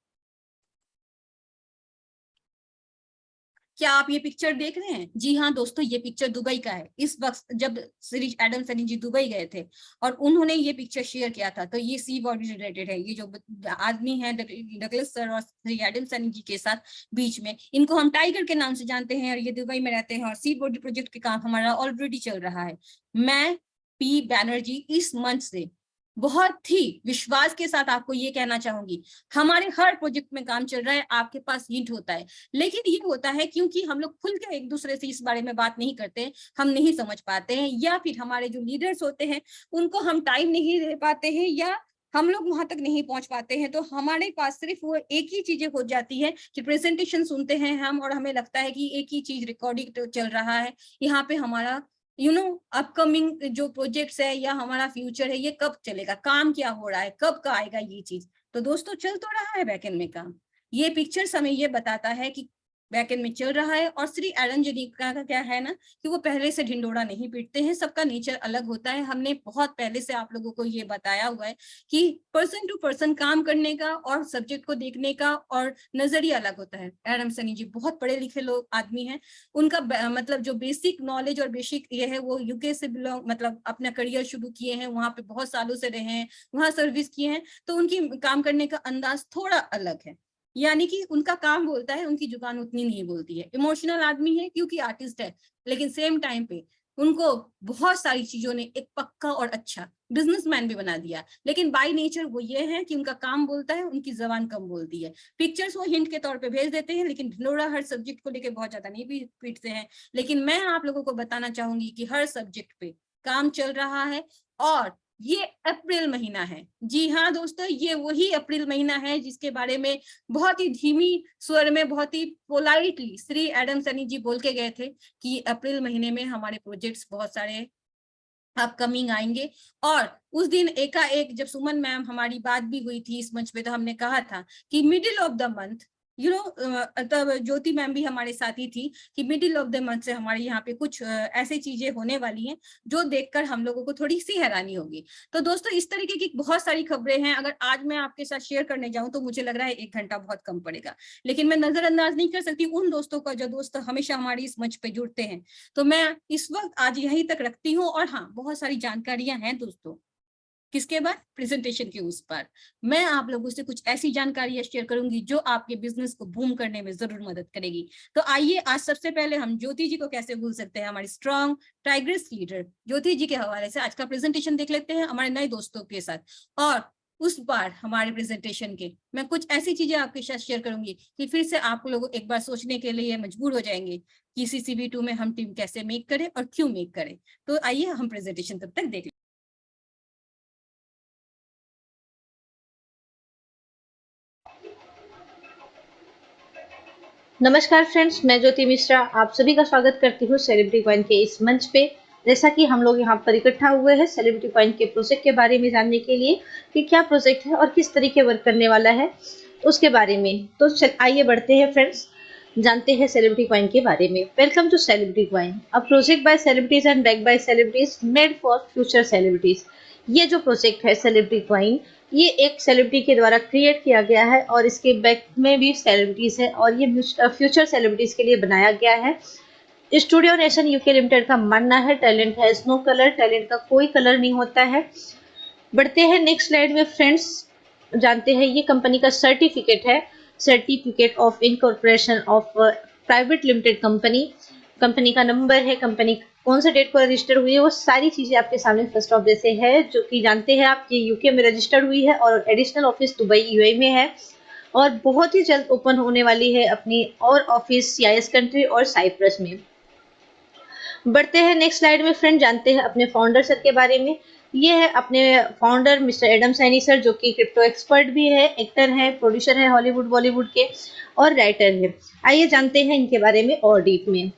क्या आप ये पिक्चर देख रहे हैं? जी हाँ दोस्तों, ये पिक्चर दुबई का है। इस वक्त जब श्री एडम सैनी जी दुबई गए थे और उन्होंने ये पिक्चर शेयर किया था, तो ये सी बॉडी रिलेटेड है। ये जो आदमी है डगलस सर और श्री एडम सैनी जी के साथ बीच में, इनको हम टाइगर के नाम से जानते हैं और ये दुबई में रहते हैं और सी बॉडी प्रोजेक्ट के काम हमारा ऑलरेडी चल रहा है। मैं पी बैनर्जी इस मंच से बहुत ही विश्वास के साथ आपको ये कहना चाहूंगी, हमारे हर प्रोजेक्ट में काम चल रहा है, आपके पास हिंट होता है, लेकिन ये होता है क्योंकि हम लोग खुल के एक दूसरे से इस बारे में बात नहीं करते हैं, हम नहीं समझ पाते हैं, या फिर हमारे जो लीडर्स होते हैं उनको हम टाइम नहीं दे पाते हैं, या हम लोग वहां तक नहीं पहुंच पाते हैं। तो हमारे पास सिर्फ वो एक ही चीजें हो जाती है कि प्रेजेंटेशन सुनते हैं हम और हमें लगता है कि एक ही चीज रिकॉर्डिंग चल रहा है। यहाँ पे हमारा अपकमिंग जो प्रोजेक्ट्स है या हमारा फ्यूचर है ये कब चलेगा, काम क्या हो रहा है, कब का आएगा ये चीज। तो दोस्तों चल तो रहा है बैकएंड में काम। ये पिक्चर्स हमें ये बताता है कि बैकएंड में चल रहा है। और श्री एडम जी का क्या है ना कि वो पहले से ढिंडोरा नहीं पीटते हैं, सबका नेचर अलग होता है। हमने बहुत पहले से आप लोगों को ये बताया हुआ है कि पर्सन टू पर्सन काम करने का और सब्जेक्ट को देखने का और नजरिया अलग होता है। एडम सैनी जी बहुत पढ़े लिखे लोग आदमी हैं, उनका मतलब जो बेसिक नॉलेज और बेसिक ये है वो यूके से बिलोंग मतलब अपना करियर शुरू किए हैं, वहां पे बहुत सालों से रहे हैं, वहां सर्विस किए हैं, तो उनकी काम करने का अंदाज थोड़ा अलग है। यानी कि उनका काम बोलता है, उनकी जुबान उतनी नहीं बोलती है। इमोशनल आदमी है क्योंकि आर्टिस्ट है, लेकिन सेम टाइम पे उनको बहुत सारी चीजों ने एक पक्का और अच्छा बिजनेसमैन भी बना दिया। लेकिन बाय नेचर वो ये है कि उनका काम बोलता है, उनकी जबान कम बोलती है। पिक्चर्स वो हिंट के तौर पे भेज देते हैं, लेकिन ढिंडोरा हर सब्जेक्ट को लेकर बहुत ज्यादा नहीं पीटते हैं। लेकिन मैं आप लोगों को बताना चाहूंगी कि हर सब्जेक्ट पे काम चल रहा है। और ये अप्रैल महीना है, जी हाँ दोस्तों, ये वही अप्रैल महीना है जिसके बारे में बहुत ही धीमी स्वर में बहुत ही पोलाइटली श्री एडम सैनी जी बोल के गए थे कि अप्रैल महीने में हमारे प्रोजेक्ट्स बहुत सारे अपकमिंग आएंगे। और उस दिन एकाएक जब सुमन मैम हमारी बात भी हुई थी इस मंच पे, तो हमने कहा था कि मिडिल ऑफ द मंथ तब ज्योति मैम भी हमारे साथ ही थी कि मिडिल ऑफ द मंथ से हमारे यहाँ पे कुछ ऐसी चीजें होने वाली हैं जो देखकर हम लोगों को थोड़ी सी हैरानी होगी। तो दोस्तों इस तरीके की बहुत सारी खबरें हैं, अगर आज मैं आपके साथ शेयर करने जाऊं तो मुझे लग रहा है 1 घंटा बहुत कम पड़ेगा, लेकिन मैं नजरअंदाज नहीं कर सकती उन दोस्तों का जो दोस्त हमेशा हमारी इस मंच पे जुड़ते हैं। तो मैं इस वक्त आज यहीं तक रखती हूँ। और हाँ, बहुत सारी जानकारियां हैं दोस्तों, किसके बाद प्रेजेंटेशन के उस पर मैं आप लोगों से कुछ ऐसी जानकारियां शेयर करूंगी जो आपके बिजनेस को बूम करने में जरूर मदद करेगी। तो आइए आज सबसे पहले हम ज्योति जी को कैसे भूल सकते हैं, हमारी स्ट्रॉन्ग टाइग्रेस लीडर ज्योति जी के हवाले से आज का प्रेजेंटेशन देख लेते हैं हमारे नए दोस्तों के साथ। और उस बार हमारे प्रेजेंटेशन के मैं कुछ ऐसी चीजें आपके साथ शेयर करूंगी कि फिर से आप लोग एक बार सोचने के लिए मजबूर हो जाएंगे कि CCV2 में हम टीम कैसे मेक करें और क्यों मेक करें। तो आइए हम प्रेजेंटेशन तब तक देख लें। नमस्कार फ्रेंड्स, मैं ज्योति मिश्रा आप सभी का स्वागत करती हूँ सेलिब्रिटी कॉइन के इस मंच पे। जैसा कि हम लोग यहाँ पर इकट्ठा हुए हैं सेलिब्रिटी कॉइन के प्रोजेक्ट के बारे में जानने के लिए कि क्या प्रोजेक्ट है और किस तरीके वर्क करने वाला है उसके बारे में। तो आइए बढ़ते हैं फ्रेंड्स, जानते हैं सेलिब्रिटी कॉइन के बारे में। Welcome to celebrity coin, a project by celebrities and back by celebrities made for future celebrities. ये जो प्रोजेक्ट है सेलिब्रिटी कॉइन, ये एक सेलिब्रिटी के द्वारा क्रिएट किया गया है और इसके बैक में भी सेलिब्रिटीज है और ये फ्यूचर सेलिब्रिटीज के लिए बनाया गया है। स्टूडियो नेशन यूके लिमिटेड का मानना है talent has no colour, talent का कोई कलर नहीं होता है। बढ़ते हैं नेक्स्ट स्लाइड में फ्रेंड्स, जानते हैं ये कंपनी का सर्टिफिकेट है, certificate of incorporation of private limited company. Company का नंबर है, कंपनी कौन सा डेट को रजिस्टर हुई है, वो सारी चीजें आपके सामने फर्स्ट ऑफ जैसे है, जो कि जानते हैं आप ये यूके में रजिस्टर्ड हुई है और एडिशनल ऑफिस दुबई यूएई में है और बहुत ही जल्द ओपन होने वाली है अपनी और ऑफिस सीआईएस कंट्री और साइप्रस में। बढ़ते हैं नेक्स्ट स्लाइड में फ्रेंड, जानते हैं अपने फाउंडर सर के बारे में। ये है अपने founder mister Adam Saini sir, जो कि क्रिप्टो एक्सपर्ट भी है, एक्टर है, प्रोड्यूसर है हॉलीवुड बॉलीवुड के और राइटर है। आइए जानते हैं इनके बारे में और डीप में।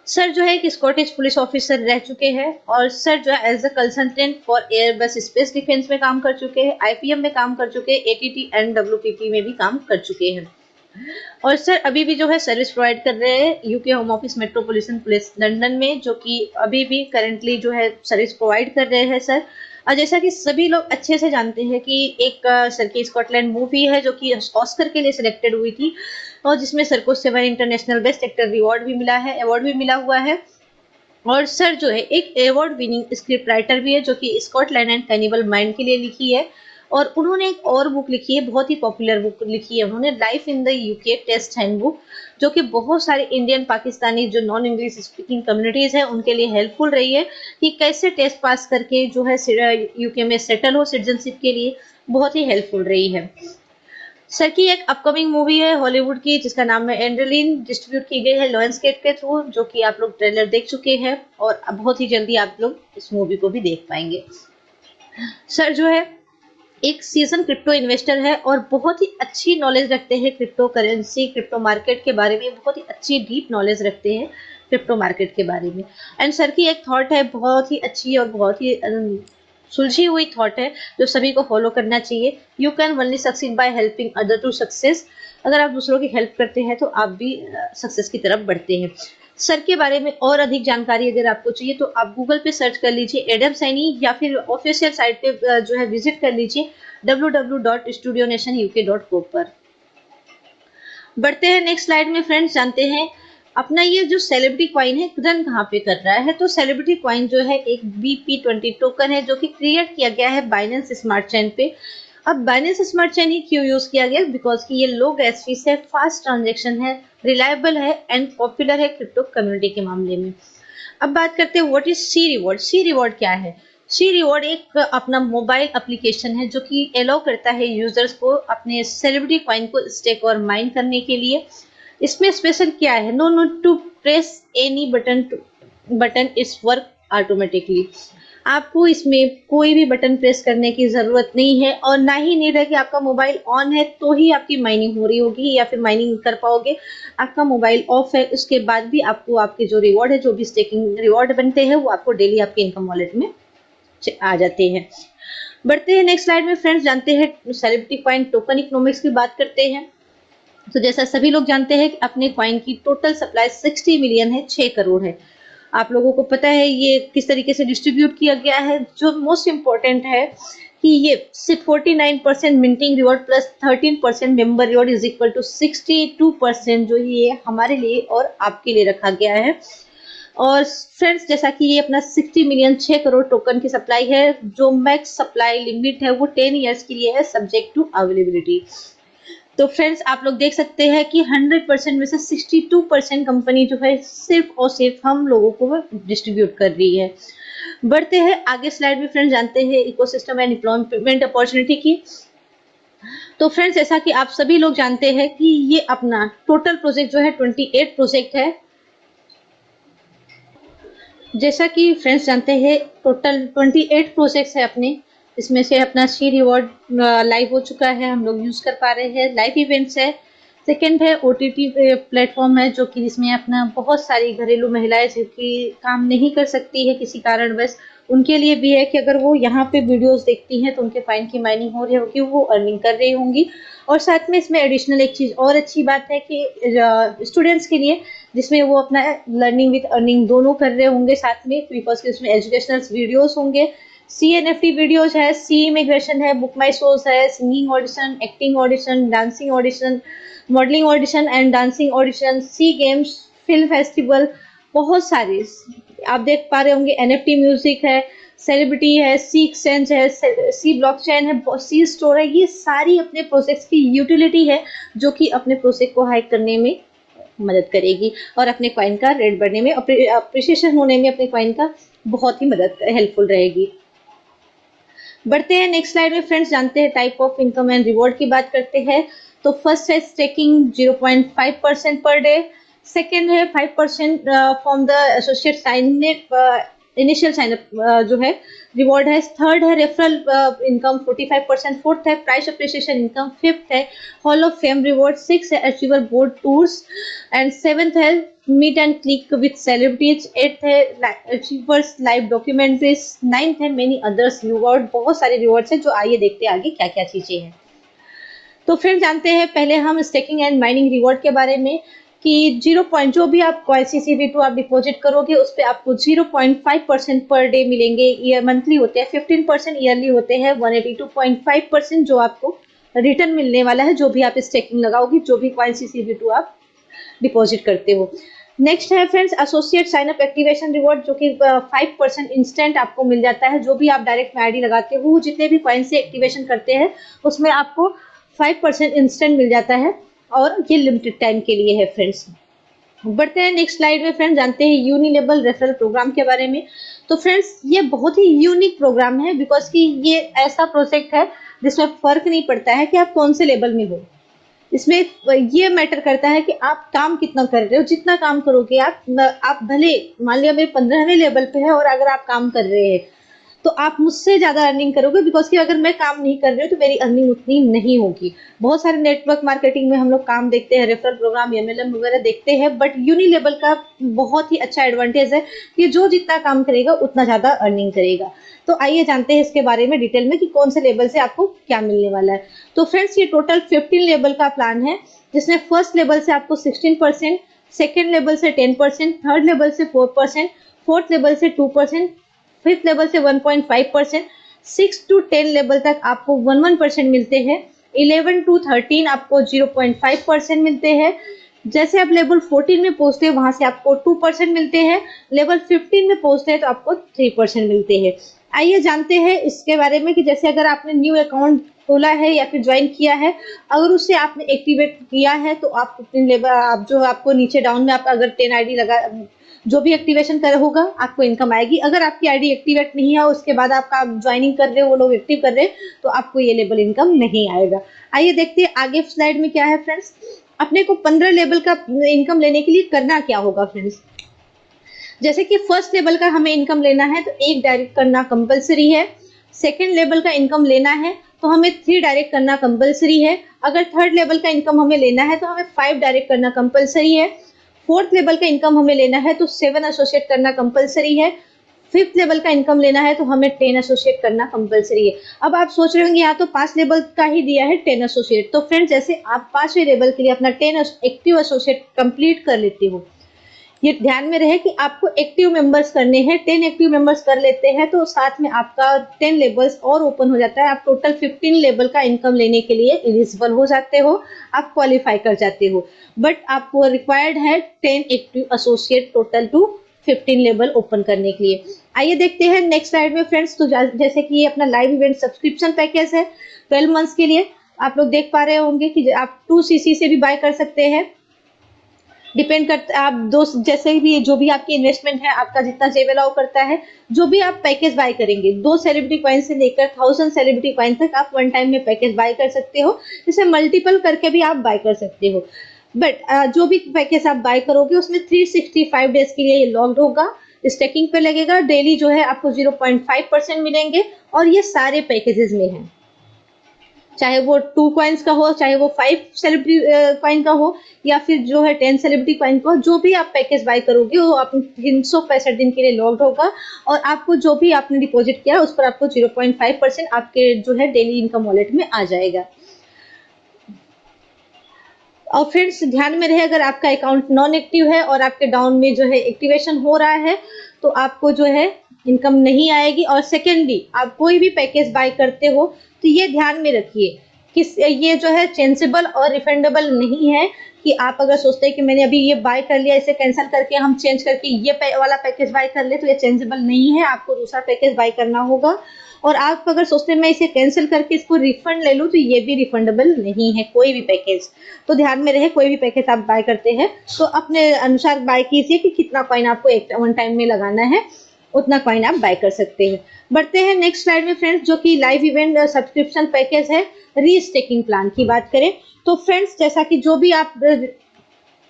सर जो है एक स्कॉटिश पुलिस ऑफिसर रह चुके हैं और सर जो है as a consultant for Airbus space defence में काम कर चुके हैं, आईपीएम में काम कर चुके हैं, एटीटी एंड डब्ल्यूपीपी में भी काम कर चुके हैं और सर अभी भी जो है सर्विस प्रोवाइड कर रहे हैं UK home office metropolitan police London में, जो कि अभी भी करंटली जो है सर्विस प्रोवाइड कर रहे हैं सर। और जैसा कि सभी लोग अच्छे से जानते हैं कि एक सर की स्कॉटलैंड मूवी है जो कि ऑस्कर के लिए सिलेक्टेड हुई थी और जिसमें सर को 7 इंटरनेशनल बेस्ट एक्टर अवार्ड भी मिला है, अवार्ड भी मिला हुआ है। और सर जो है एक अवार्ड विनिंग स्क्रिप्ट राइटर भी है जो कि स्कॉटलैंड एंड कैनिबल माइंड के लिए लिखी है और उन्होंने एक और बुक लिखी है, बहुत ही पॉपुलर बुक लिखी है उन्होंने, life in the UK test handbook, जो कि बहुत सारे इंडियन पाकिस्तानी जो नॉन इंग्लिश स्पीकिंग कम्युनिटीज है उनके लिए हेल्पफुल रही है कि कैसे टेस्ट पास करके जो है यूके में सेटल हो, सिटीजनशिप के लिए बहुत ही हेल्पफुल रही है। सर की एक अपकमिंग मूवी है हॉलीवुड की जिसका नाम है एंड्रेलिन, डिस्ट्रीब्यूट की गई है लायंसगेट के थ्रू, जो कि आप लोग ट्रेलर देख चुके हैं और बहुत ही जल्दी आप लोग इस मूवी को भी देख पाएंगे। सर जो है एक सीजन क्रिप्टो इन्वेस्टर है और बहुत ही अच्छी नॉलेज रखते हैं क्रिप्टो करेंसी, क्रिप्टो मार्केट के बारे में बहुत ही अच्छी डीप नॉलेज रखते हैं क्रिप्टो मार्केट के बारे में। एंड सर की एक थॉट है बहुत ही अच्छी और बहुत ही सुलझी हुई थॉट है जो सभी को फॉलो करना चाहिए। You can only succeed by helping other to success. अगर आप दूसरों की हेल्प करते हैं तो आप भी सक्सेस की तरफ बढ़ते हैं। सर के बारे में और अधिक जानकारी अगर आपको चाहिए तो आप गूगल पे सर्च कर लीजिए एडम सैनी या फिर ऑफिशियल साइट पे जो है विजिट कर लीजिए www.studionationuk.com पर। बढ़ते हैं नेक्स्ट स्लाइड में फ्रेंड्स, जानते हैं अपना ये जो सेलिब्रिटी कॉइन है रन कहाँ पे कर रहा है। तो सेलिब्रिटी कॉइन जो है एक BP20 टोकन है जो कि क्रिएट किया गया है बाइनेंस स्मार्ट चेन पे। अब बाइनेंस स्मार्ट चेन ही क्यों यूज किया गया, बिकॉज कि ये लो गैस फीस है, फास्ट ट्रांजेक्शन है, रिलायबल है एंड पॉपुलर है क्रिप्टो कम्युनिटी के मामले में। अब बात करते हैं what is C reward. C reward क्या है? सी रिवॉर्ड एक अपना मोबाइल एप्लीकेशन है जो कि अलाउ करता है यूजर्स को अपने सेलिब्रिटी कॉइन को स्टेक और माइन करने के लिए। इसमें स्पेशल क्या है, no need to press any button it's work automatically. आपको इसमें कोई भी बटन प्रेस करने की जरूरत नहीं है और ना ही नीड है कि आपका मोबाइल ऑन है तो ही आपकी माइनिंग हो रही होगी या फिर माइनिंग कर पाओगे। आपका मोबाइल ऑफ है उसके बाद भी आपको आपके जो रिवॉर्ड है, जो भी स्टेकिंग रिवॉर्ड बनते हैं वो आपको डेली आपके इनकम वॉलेट में आ जाते हैं। बढ़ते हैं नेक्स्ट स्लाइड में फ्रेंड्स, जानते हैं सेलिब्रिटी कॉइन टोकन इकोनॉमिक्स की बात करते हैं। तो जैसा सभी लोग जानते हैं कि अपने कॉइन की टोटल सप्लाई 60 मिलियन है, 6 करोड़ है। आप लोगों को पता है ये किस तरीके से डिस्ट्रीब्यूट किया गया है। जो मोस्ट इम्पोर्टेंट है कि ये सिर्फ 49% minting reward plus 13% member reward is equal to 62% जो ये हमारे लिए और आपके लिए रखा गया है। और फ्रेंड्स जैसा कि ये अपना 60 मिलियन 6 करोड़ टोकन की सप्लाई है, जो मैक्स सप्लाई लिमिट है वो 10 ईयर्स के लिए है सब्जेक्ट टू अवेलेबिलिटी। तो फ्रेंड्स आप लोग देख सकते हैं कि 100% में से 62% कंपनी जो है सिर्फ और सिर्फ हम लोगों को डिस्ट्रीब्यूट कर रही है। बढ़ते हैं आगे स्लाइड में फ्रेंड्स, जानते हैं इकोसिस्टम एंड एम्प्लॉयमेंट अपॉर्चुनिटी की। तो फ्रेंड्स, जैसा कि आप सभी लोग जानते हैं कि ये अपना टोटल प्रोजेक्ट जो है 28 प्रोजेक्ट है। जैसा कि फ्रेंड्स जानते हैं टोटल 28 प्रोजेक्ट्स है अपने, इसमें से अपना सी रिवॉर्ड लाइव हो चुका है, हम लोग यूज कर पा रहे हैं। लाइव इवेंट्स है, सेकंड है ओटीटी प्लेटफॉर्म है, जो कि जिसमें अपना बहुत सारी घरेलू महिलाएं जो कि काम नहीं कर सकती है किसी कारणवश, उनके लिए भी है कि अगर वो यहाँ पे वीडियोस देखती हैं तो उनके फाइन की माइनिंग हो रही होगी, वो अर्निंग कर रही होंगी। और साथ में इसमें एडिशनल एक चीज और अच्छी बात है कि स्टूडेंट्स के लिए, जिसमें वो अपना लर्निंग विद अर्निंग दोनों कर रहे होंगे साथ में, बिकॉज इसमें एजुकेशनल वीडियोस होंगे, CNFT वीडियोज है, सी इमिग्रेशन है, बुक माई शोज है, singing audition, acting audition, dancing audition, modelling audition and dancing audition, C games, film festival, बहुत सारे आप देख पा रहे होंगे। NFT म्यूजिक है, सेलिब्रिटी है, सी एक्सचेंज है, सी ब्लॉकचेन है, सी स्टोर है। ये सारी अपने प्रोजेक्ट्स की यूटिलिटी है जो कि अपने प्रोजेक्ट को हाइक करने में मदद करेगी और अपने कॉइन का रेट बढ़ने में, अप्रिसिएशन होने में अपने कॉइन का बहुत ही मदद हेल्पफुल रहेगी। बढ़ते हैं नेक्स्ट स्लाइड में फ्रेंड्स, जानते हैं type of income and reward की बात करते हैं। तो फर्स्ट है स्टेकिंग 0.5% पर डे, सेकेंड है 5% from the associate sign initial sign up जो है रिवॉर्ड है, थर्ड है रेफरल इनकम 45%, फोर्थ है प्राइस अप्रिसिएशन इनकम, फिफ्थ है hall of fame reward, six है achiever board tours and seventh है meet and click with celebrities, eighth है achievers live documentaries, ninth है मेनी अदर्स रिवॉर्ड। बहुत सारे rewards हैं, जो आइए देखते हैं आगे क्या क्या चीजें हैं। तो फ्रेंड्स जानते हैं पहले हम स्टेकिंग एंड माइनिंग रिवॉर्ड के बारे में कि 0 पॉइंट जो भी आप CCV2 आप डिपॉजिट करोगे उस पे आपको 0.5% पर डे मिलेंगे। ईयर मंथली होते हैं, 15% ईयरली होते हैं, 182.5% जो आपको रिटर्न मिलने वाला है जो भी आप स्टेकिंग लगाओगे, जो भी CCV2 आप डिपॉजिट करते हो। नेक्स्ट है friends associate sign up activation reward, जो कि 5% इंस्टेंट आपको मिल जाता है। जो भी आप डायरेक्ट में आईडी लगाते हो, जितने भी कॉइन से एक्टिवेशन करते हैं उसमें आपको 5% इंस्टेंट मिल जाता है और ये लिमिटेड टाइम के लिए है फ्रेंड्स। बढ़ते हैं नेक्स्ट स्लाइड में फ्रेंड्स, जानते हैं यूनिलेबल रेफरल प्रोग्राम के बारे में। तो फ्रेंड्स ये बहुत ही यूनिक प्रोग्राम है, बिकॉज कि ये ऐसा प्रोजेक्ट है जिसमें फर्क नहीं पड़ता है कि आप कौन से लेवल में हो। इसमें ये मैटर करता है कि आप काम कितना कर रहे हो। जितना काम करोगे आप भले मान लिया मेरे 15वें लेवल पे है और अगर आप काम कर रहे हैं तो आप मुझसे ज्यादा अर्निंग करोगे, बिकॉज कि अगर मैं काम नहीं कर रही हूँ तो मेरी अर्निंग उतनी नहीं होगी। बहुत सारे नेटवर्क मार्केटिंग में हम लोग काम देखते हैं, रेफरल प्रोग्राम, MLM वगैरह देखते हैं, बट यूनि लेवल का बहुत ही अच्छा एडवांटेज है कि जो जितना काम करेगा उतना ज्यादा अर्निंग करेगा। तो आइए जानते हैं इसके बारे में डिटेल में कि कौन से लेवल से आपको क्या मिलने वाला है। तो फ्रेंड्स ये टोटल 15 लेवल का प्लान है, जिसमें फर्स्ट लेवल से आपको 16%, सेकेंड लेवल से 10%, थर्ड लेवल से 4%, फोर्थ लेवल से 2%, फिफ्थ लेवल से 1.5%, 6 to 10 लेवल तक आपको 1% मिलते हैं, 11 to 13 आपको 0.5% मिलते हैं। जैसे आप लेवल 14 में पहुंचते हैं वहां से आपको 2% मिलते हैं, लेवल 15 में पहुंचते हैं तो आपको 3% मिलते हैं। आइए जानते हैं इसके बारे में कि जैसे अगर आपने न्यू अकाउंट खोला है या फिर ज्वाइन किया है, अगर उससे आपने एक्टिवेट किया है तो आप अपने लेवल, आप जो आपको नीचे डाउन में आप अगर 10 आईडी लगा जो भी एक्टिवेशन कर होगा आपको इनकम आएगी। अगर आपकी आईडी एक्टिवेट नहीं है उसके बाद आपका ज्वाइनिंग कर रहे हो, वो लोग एक्टिव कर रहे हैं, तो आपको ये लेवल इनकम नहीं आएगा। आइए देखते हैं आगे स्लाइड में क्या है फ्रेंड्स। अपने को 15 लेवल का इनकम लेने के लिए करना क्या होगा फ्रेंड्स। जैसे कि फर्स्ट लेवल का हमें इनकम लेना है तो 1 डायरेक्ट करना कंपलसरी है, सेकेंड लेवल का इनकम लेना है तो हमें 3 डायरेक्ट करना कंपलसरी है, अगर थर्ड लेवल का इनकम हमें लेना है तो हमें 5 डायरेक्ट करना कंपलसरी है, फोर्थ लेवल का इनकम हमें लेना है तो 7 एसोसिएट करना कंपलसरी है, फिफ्थ लेवल का इनकम लेना है तो हमें 10 एसोसिएट करना कंपलसरी है। अब आप सोच रहे होंगे यहाँ तो 5 लेवल का ही दिया है 10 एसोसिएट, तो फ्रेंड्स जैसे आप 5वें लेवल के लिए अपना 10 एक्टिव एसोसिएट कंप्लीट कर लेते हो, ये ध्यान में रहे कि आपको एक्टिव मेंबर्स करने हैं, 10 एक्टिव मेंबर्स कर लेते हैं तो साथ में आपका 10 लेवल्स और ओपन हो जाता है, आप टोटल 15 लेवल का इनकम लेने के लिए एलिजिबल हो जाते हो, आप क्वालिफाई कर जाते हो। बट आपको रिक्वायर्ड है 10 active associate total two 15 level open करने के लिए। आइए देखते हैं नेक्स्ट स्लाइड में फ्रेंड्स। तो जैसे कि ये अपना लाइव इवेंट सब्सक्रिप्शन पैकेज है 12 मंथ्स के लिए, आप लोग देख पा रहे होंगे कि आप 2cc से भी बाय कर सकते हैं। डिपेंड करता है आप दोस्त, जैसे भी जो भी आपकी इन्वेस्टमेंट है, आपका जितना जेब अलाउ करता है, जो भी आप पैकेज बाय करेंगे, 2 सेलिब्रिटी कॉइन से लेकर 1000 सेलिब्रिटी कॉइन तक आप वन टाइम में पैकेज बाय कर सकते हो। इसे मल्टीपल करके भी आप बाय कर सकते हो। बट जो भी पैकेज आप बाय करोगे उसमें 365 डेज के लिए ये लॉक्ड होगा, स्टेकिंग पे लगेगा। डेली जो है आपको 0.5% मिलेंगे और ये सारे पैकेजेस में है, चाहे वो 2 कॉइन्स का हो, चाहे वो 5 सेलिब्रिटी कॉइन का हो, या फिर जो है 10 सेलिब्रिटी कॉइन का हो। जो भी आप पैकेज बाय करोगे वो आप 365 दिन के लिए लॉक्ड होगा और आपको जो भी आपने डिपॉजिट किया उस पर आपको 0.5% आपके जो है डेली इनकम वॉलेट में आ जाएगा। और फ्रेंड्स ध्यान में रहे, अगर आपका अकाउंट नॉन एक्टिव है और आपके डाउन में जो है एक्टिवेशन हो रहा है तो आपको जो है इनकम नहीं आएगी। और सेकेंडली, आप कोई भी पैकेज बाय करते हो तो ये ध्यान में रखिए कि ये जो है चेंजेबल और रिफंडेबल नहीं है, कि आप अगर सोचते हैं कि मैंने अभी ये बाय कर लिया, इसे कैंसिल करके हम चेंज करके ये वाला पैकेज बाय कर ले, तो ये चेंजेबल नहीं है, आपको दूसरा पैकेज बाय करना होगा। और आप अगर सोचते हैं मैं इसे कैंसिल करके इसको रिफंड ले लूं, तो ये भी रिफंडेबल नहीं है कोई भी पैकेज। तो ध्यान में रहे, कोई भी पैकेज आप बाय करते हैं तो अपने अनुसार बाय कीजिए कि कितना कॉइन आपको एक वन टाइम में लगाना है, उतना कॉइन आप बाय कर सकते हैं। बढ़ते हैं नेक्स्ट स्लाइड में फ्रेंड्स, जो कि लाइव इवेंट सब्सक्रिप्शन पैकेज है। रीस्टेकिंग प्लान की बात करें तो फ्रेंड्स, जैसा कि जो भी आप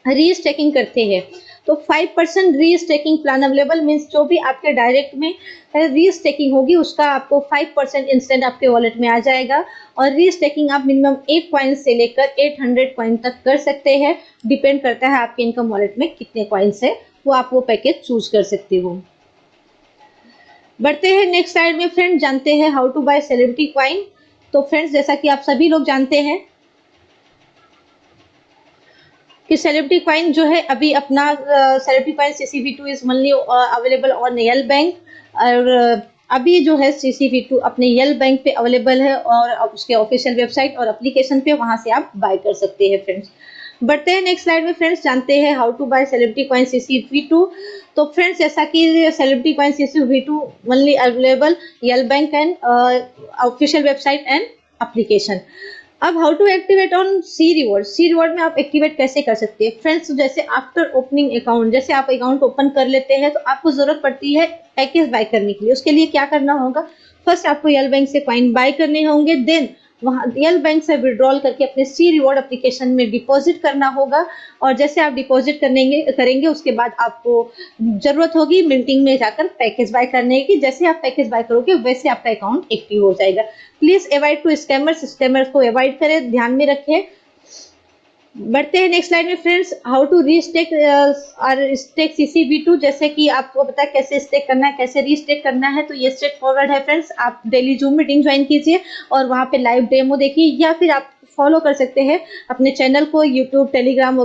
रीस्टेकिंग करते हैं तो 5% रीस्टेकिंग प्लान अवेलेबल, मीन्स जो भी आपके डायरेक्ट में रीस्टेकिंग होगी उसका आपको 5% इंस्टेंट आपके वॉलेट में आ जाएगा। और रीस्टेकिंग आप मिनिमम 1 कॉइन से लेकर 800 कॉइन तक कर सकते हैं, डिपेंड करता है आपके इनकम वॉलेट में कितने कॉइन्स है, वो आप वो पैकेज चूज कर सकते हो। बढ़ते हैं नेक्स्ट स्लाइड में फ्रेंड, जानते हैं how to buy celebrity coin. तो फ्रेंड्स जैसा कि आप सभी लोग जानते हैं कि सेलिब्रिटी कॉइन जो है अभी अपना celebrity coin CCV2 is only available on L bank. और अभी जो है CCV2 अपने यल बैंक पे अवेलेबल है और उसके ऑफिशियल वेबसाइट और एप्लीकेशन पे, वहां से आप बाय कर सकते हैं फ्रेंड्स। बढ़ते हैं नेक्स्ट स्लाइड में फ्रेंड्स, जानते हैं how to buy celebrity coin CCV2। तो फ्रेंड्स जैसा कि celebrity coin CCV2 only available यल bank and official website and application. अब how to activate on C reward में आप एक्टिवेट कैसे कर सकते हैं फ्रेंड्स। जैसे आफ्टर ओपनिंग अकाउंट, जैसे आप अकाउंट ओपन कर लेते हैं तो आपको जरूरत पड़ती है पैकेज बाय करने के लिए। उसके लिए क्या करना होगा, फर्स्ट आपको यल बैंक से कॉइन बाय करने होंगे, देन वहाँ यल बैंक से विड्रॉल करके अपने सी रिवॉर्ड एप्लीकेशन में डिपॉजिट करना होगा। और जैसे आप डिपॉजिट करेंगे उसके बाद आपको जरूरत होगी मिंटिंग में जाकर पैकेज बाय करने की। जैसे आप पैकेज बाय करोगे वैसे आपका अकाउंट एक्टिव हो जाएगा। प्लीज अवॉइड टू स्कैमर्स को अवॉइड करें, ध्यान में रखें। बढ़ते हैं नेक्स्ट स्लाइड में फ्रेंड्स, हाउ टू रीस्टेक और स्टेक CCV2। जैसे कि आपको पता है कैसे स्टेक करना है, कैसे रीस्टेक करना है, तो ये स्ट्रेट फॉरवर्ड है फ्रेंड्स। आप डेली जूम मीटिंग ज्वाइन कीजिए और वहां पे लाइव डेमो देखिए, या फिर आप फॉलो कर सकते हैं अपने चैनल को, यूट्यूब, टेलीग्राम,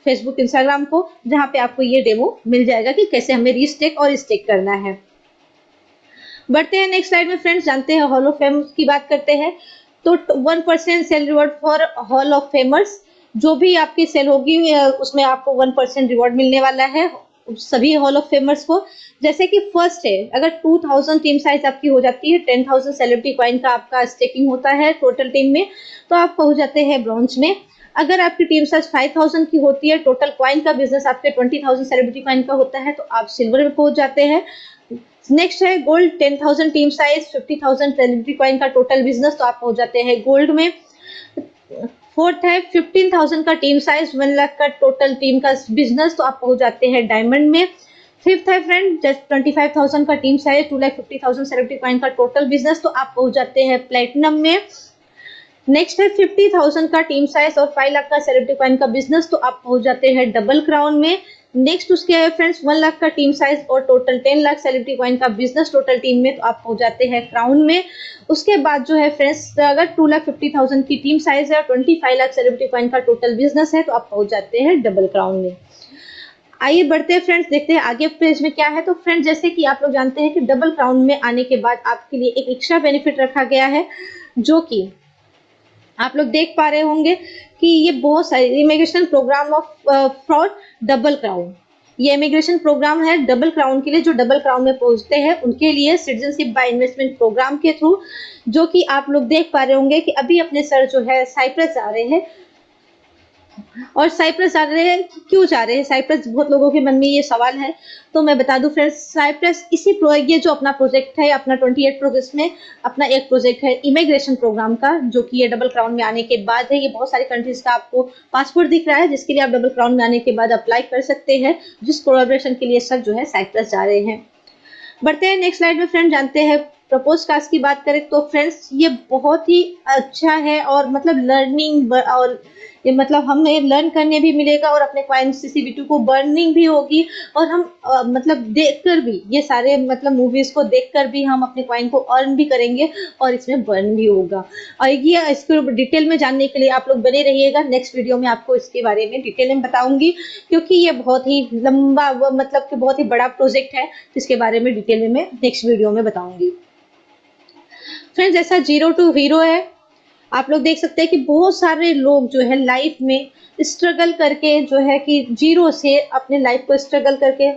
फेसबुक, इंस्टाग्राम को, जहाँ पे आपको ये डेमो मिल जाएगा कि कैसे हमें रीस्टेक और स्टेक करना है। बढ़ते हैं नेक्स्ट स्लाइड में फ्रेंड्स, जानते हैं हॉल ऑफ फेम की बात करते हैं। तो 1% sale reward for hall of famers, जो भी आपकी सेल होगी उसमें आपको 1% रिवॉर्ड मिलने वाला है सभी हॉल ऑफ फेमर्स को। जैसे कि फर्स्ट है, अगर 2000 टीम साइज आपकी हो जाती है, 10,000 सेलिब्रिटी कॉइन का आपका स्टेकिंग होता है टोटल टीम में, तो आप पहुंच जाते हैं ब्रॉन्ज में। अगर आपकी टीम साइज 5000 की होती है, टोटल कॉइन का बिजनेस आपके 20,000 सेलिब्रिटी कॉइन का होता है, तो आप सिल्वर में पहुंच जाते हैं। नेक्स्ट है gold, 10,000 team size, 50,000 celebrity coin का टोटल बिजनेस, तो आप पहुंच जाते हैं गोल्ड में। फोर्थ है 15,000 का टीम साइज, 1 लाख का टोटल टीम का बिजनेस, तो आप पहुंच जाते हैं डायमंड में। फिफ्थ है फ्रेंड, जस्ट 25,000 का टीम साइज, 2,50,000 सेलिब्रिटी कॉइन का टोटल बिजनेस, तो आप पहुंच जाते हैं प्लेटिनम में। नेक्स्ट है 50,000 का टीम साइज और 5 लाख का सेलिब्रिटी कॉइन का बिजनेस, तो आप पहुंच जाते हैं डबल क्राउन में। नेक्स्ट उसके है फ्रेंड्स 1 लाख का टीम साइज और टोटल 10 लाख सेलिब्रिटी कॉइन का बिजनेस टोटल टीम में, तो आप पहुंच जाते हैं क्राउन में। उसके बाद जो है फ्रेंड्स, अगर 2,50,000 की टीम साइज है और 25 लाख सेलिब्रिटी कॉइन का टोटल बिजनेस है, तो आप पहुंच जाते हैं डबल क्राउन में। आइए बढ़ते हैं फ्रेंड्स, देखते हैं आगे पेज में क्या है। तो फ्रेंड्स जैसे कि आप लोग जानते हैं कि डबल क्राउन में आने के बाद आपके लिए एक एक्स्ट्रा बेनिफिट रखा गया है, जो कि आप लोग देख पा रहे होंगे कि ये बहुत सारे immigration programme of for double crown, ये इमिग्रेशन प्रोग्राम है डबल क्राउन के लिए। जो डबल क्राउन में पहुंचते हैं उनके लिए सिटीजनशिप बाय इन्वेस्टमेंट प्रोग्राम के थ्रू, जो कि आप लोग देख पा रहे होंगे कि अभी अपने सर जो है साइप्रस जा रहे हैं और साइप्रस जा रहे हैं, क्यों जा रहे हैं साइप्रस, बहुत लोगों के मन में ये सवाल है। तो मैं बता दूं फ्रेंड्स, साइप्रस इसी ये जो अपना प्रोजेक्ट है, अपना 28 प्रोजेक्ट में अपना एक प्रोजेक्ट है इमिग्रेशन प्रोग्राम का, जो कि ये डबल क्राउन में आने के बाद है। ये बहुत सारी कंट्रीज का आपको पासपोर्ट दिख रहा है, जिसके लिए आप डबल क्राउन में आने के बाद अप्लाई कर सकते हैं, जिस कोलैबोरेशन के लिए सब जो है साइप्रस जा रहे हैं। बढ़ते हैं नेक्स्ट स्लाइड में फ्रेंड, जानते हैं प्रपोज कास्ट की बात करें तो फ्रेंड्स ये बहुत ही अच्छा है, और मतलब लर्निंग और ये मतलब हमें लर्न करने भी मिलेगा, और अपने क्वाइन CCV2 को बर्निंग भी होगी, और हम मतलब देखकर भी ये सारे मतलब मूवीज को देखकर भी हम अपने क्वाइन को अर्न भी करेंगे, और इसमें बर्न भी होगा। और ये इसको डिटेल में जानने के लिए आप लोग बने रहिएगा, नेक्स्ट वीडियो में आपको इसके बारे में डिटेल में बताऊंगी, क्योंकि ये बहुत ही लंबा मतलब कि बहुत ही बड़ा प्रोजेक्ट है, जिसके बारे में डिटेल में मैं नेक्स्ट वीडियो में बताऊंगी। फ्रेंड्स, जैसा जीरो टू हीरो है, आप लोग देख सकते हैं कि बहुत सारे लोग जो है लाइफ में स्ट्रगल करके जो है कि जीरो से अपने लाइफ को स्ट्रगल करके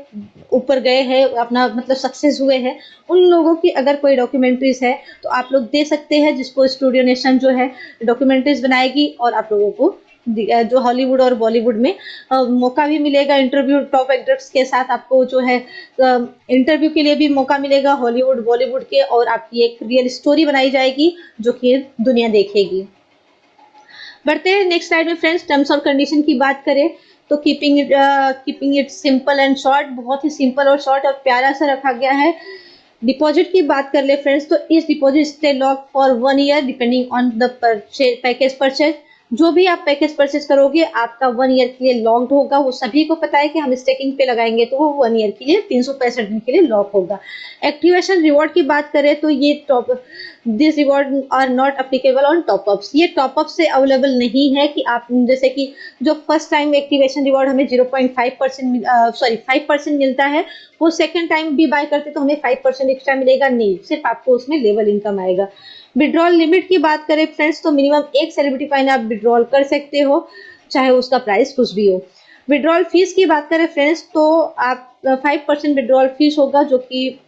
ऊपर गए हैं, अपना मतलब सक्सेस हुए हैं। उन लोगों की अगर कोई डॉक्यूमेंट्रीज है तो आप लोग दे सकते हैं, जिसको स्टूडियो नेशन जो है डॉक्यूमेंट्रीज बनाएगी, और आप लोगों को जो हॉलीवुड और बॉलीवुड में मौका भी मिलेगा। इंटरव्यू टॉप एक्टर्स के साथ आपको जो है इंटरव्यू के लिए भी मौका मिलेगा हॉलीवुड बॉलीवुड के, और आपकी एक रियल स्टोरी बनाई जाएगी जो कि दुनिया देखेगी। बढ़ते हैं नेक्स्ट स्लाइड में फ्रेंड्स, टर्म्स और कंडीशन की बात करें तो keeping it simple and short, बहुत ही सिंपल और शॉर्ट और प्यारा सा रखा गया है। डिपॉजिट की बात कर ले फ्रेंड्स, तो इस deposit stay lock for 1 year depending on the package purchase. जो भी आप पैकेज परचेज करोगे आपका 1 ईयर के लिए लॉक्ड होगा। वो सभी को पता है कि हम स्टेकिंग पे लगाएंगे तो वो 1 ईयर के लिए 365 दिन के लिए लॉक होगा। एक्टिवेशन रिवॉर्ड की बात करें तो ये this reward are not applicable on top ups. ये टॉपअप से अवेलेबल नहीं है कि आप जैसे कि जो फर्स्ट टाइम एक्टिवेशन रिवॉर्ड हमें 5% मिलता है, वो सेकंड टाइम भी बाय करते तो हमें 5% एक्स्ट्रा मिलेगा, नहीं, सिर्फ आपको उसमें लेवल इनकम आएगा। विड्रॉल लिमिट की बात करें फ्रेंड्स, तो मिनिमम एक सेलिब्रिटी कॉइन आप विड्रॉल कर सकते हो, चाहे उसका प्राइस कुछ भी हो। विड्रॉल फीस की बात करें फ्रेंड्स, तो आप 5% विड्रॉल फीस होगा, जो कि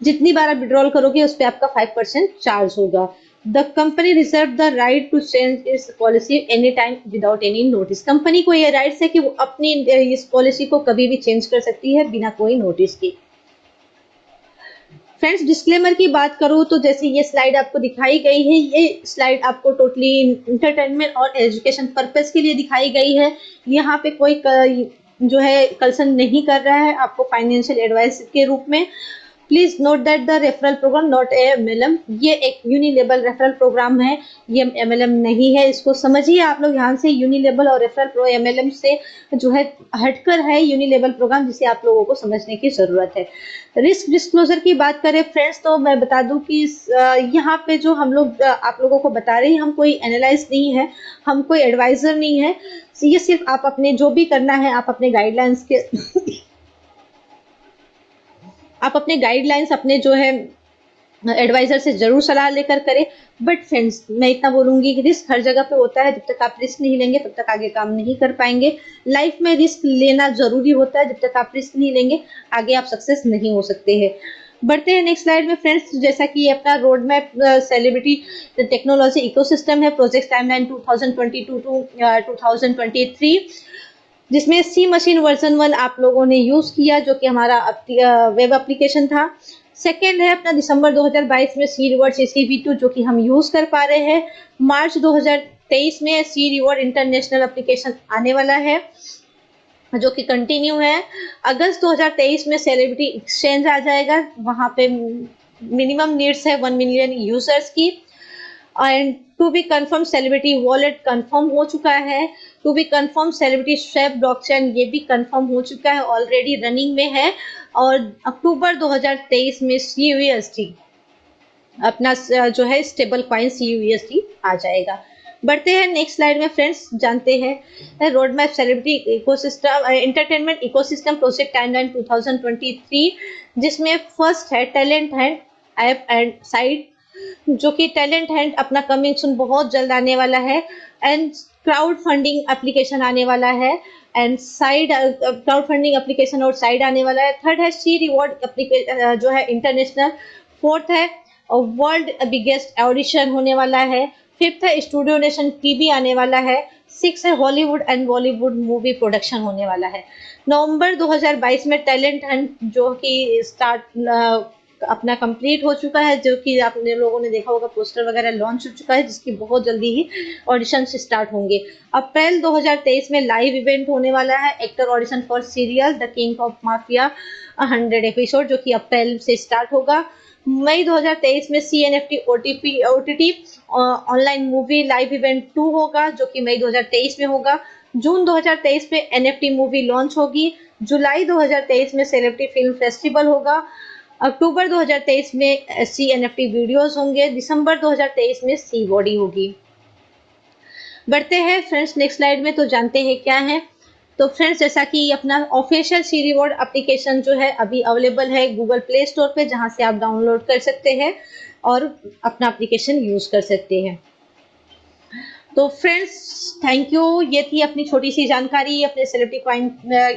जितनी बार आप विड्रॉल करोगे उस पर आपका 5% चार्ज होगा। The company reserve the right to change इस policy any time without any notice. Company को ये राइट्स है कि वो अपनी इस पॉलिसी को कभी भी चेंज कर सकती है बिना कोई नोटिस के। फ्रेंड्स, डिस्क्लेमर की बात करूँ तो जैसे ये स्लाइड आपको दिखाई गई है, ये स्लाइड आपको टोटली इंटरटेनमेंट और एजुकेशन पर्पस के लिए दिखाई गई है। यहाँ पे कोई जो है कंसर्न नहीं कर रहा है आपको फाइनेंशियल एडवाइस के रूप में। Please note that the referral programme not a MLM। ये एक यूनिलेबल रेफरल प्रोग्राम है, ये MLM नहीं है, इसको समझिए आप लोग ध्यान से। यूनिलेबल और रेफरल प्रो MLM से जो है हटकर है यूनिलेबल प्रोग्राम, जिसे आप लोगों को समझने की जरूरत है। रिस्क डिस्क्लोजर की बात करें फ्रेंड्स, तो मैं बता दूं कि यहाँ पे जो हम लोग आप लोगों को बता रहे हैं, हम कोई एनालाइज नहीं है, हम कोई एडवाइजर नहीं है। ये सिर्फ आप अपने जो भी करना है आप अपने गाइडलाइंस के आप अपने गाइडलाइंस अपने जो है एडवाइजर से जरूर सलाह लेकर करें। बट फ्रेंड्स, मैं इतना बोलूंगी कि रिस्क हर जगह पे होता है, जब तक आप रिस्क नहीं लेंगे तब तक आगे काम नहीं कर पाएंगे। लाइफ में रिस्क लेना जरूरी होता है, जब तक आप रिस्क नहीं लेंगे आगे आप सक्सेस नहीं हो सकते हैं। बढ़ते हैं नेक्स्ट स्लाइड में फ्रेंड्स, जैसा कि ये अपना road map celebrity technology ecosystem है, प्रोजेक्ट टाइमलाइन 2022 टू 2023, जिसमें सी मशीन वर्जन 1 आप लोगों ने यूज किया, जो कि हमारा वेब एप्लीकेशन था। सेकेंड है अपना दिसंबर 2022 में सी रिवॉर्ड CCV2, जो कि हम यूज कर पा रहे हैं। मार्च 2023 में सी रिवॉर्ड इंटरनेशनल एप्लीकेशन आने वाला है, जो कि कंटिन्यू है। अगस्त 2023 में सेलिब्रिटी एक्सचेंज आ जाएगा, वहां पे मिनिमम नीड्स है 1 मिलियन यूजर्स की। And to be confirm celebrity wallet confirm हो चुका है। To be confirm celebrity swap blockchain, ये भी कंफर्म हो चुका है, ऑलरेडी रनिंग में है। और अक्टूबर 2023 में CUSD अपना जो है स्टेबल कॉइन CUSD आ जाएगा। बढ़ते हैं नेक्स्ट स्लाइड में फ्रेंड्स, जानते हैं road map celebrity ecosystem entertainment ecosystem project timeline 2023, जिसमें फर्स्ट है talent Hunt app and site, जो कि टैलेंट हंट अपना कमिंग सून बहुत जल्द आने वाला है। एंड क्राउड फंडिंग एप्लीकेशन आने वाला है, and side crowd funding application और साइड आने वाला है। थर्ड है सी रिवॉर्ड एप्लीकेशन जो है इंटरनेशनल। फोर्थ है वर्ल्ड बिगेस्ट ऑडिशन होने वाला है। 5th है स्टूडियो नेशन टीवी आने वाला है। 6 है Hollywood and Bollywood movie production होने वाला है। नवंबर 2022 में टैलेंट हंट जो कि स्टार्ट अपना कंप्लीट हो चुका है, जो कि आपने लोगों ने देखा होगा पोस्टर वगैरह लॉन्च हो चुका है, जिसकी बहुत जल्दी ही ऑडिशन स्टार्ट होंगे। अप्रैल 2023 में लाइव इवेंट होने वाला है actor audition for serial the king of mafia 100 episode, जो कि अप्रैल से स्टार्ट होगा। मई 2023 में CNFT OTT online movie live event 2 होगा, जो कि मई 2023 में होगा। जून 2023 में NFT मूवी लॉन्च होगी। जुलाई 2023 में सेलिब्रिटी फिल्म फेस्टिवल होगा। अक्टूबर 2023 में CNFT वीडियोस होंगे। दिसंबर 2023 में सी बॉडी होगी। बढ़ते हैं फ्रेंड्स नेक्स्ट स्लाइड में, तो जानते हैं क्या है। तो फ्रेंड्स जैसा कि अपना ऑफिशियल सी रिवॉर्ड एप्लीकेशन जो है अभी अवेलेबल है गूगल प्ले स्टोर पे, जहां से आप डाउनलोड कर सकते हैं और अपना एप्लीकेशन यूज कर सकते हैं। तो फ्रेंड्स थैंक यू, ये थी अपनी छोटी सी जानकारी अपने celebrity coin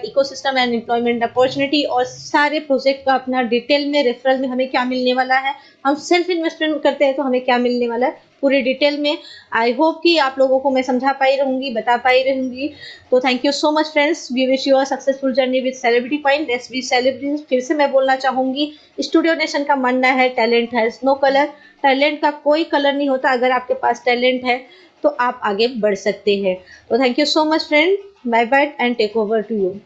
ecosystem and employment opportunity और सारे प्रोजेक्ट का अपना डिटेल में रेफरल में हमें क्या मिलने वाला है, हम सेल्फ इन्वेस्टमेंट करते हैं तो हमें क्या मिलने वाला है पूरी डिटेल में। आई होप कि आप लोगों को मैं समझा पाई रहूंगी, बता पाई रहूंगी। तो thank you so much friends, we wish you a successful journey with celebrity coin. Let's be celebrities. फिर से मैं बोलना चाहूंगी, स्टूडियो नेशन का मानना है talent has no colour. Talent का कोई कलर नहीं होता, अगर आपके पास टैलेंट है तो आप आगे बढ़ सकते हैं। तो thank you so much friend, bye bye and take over to you.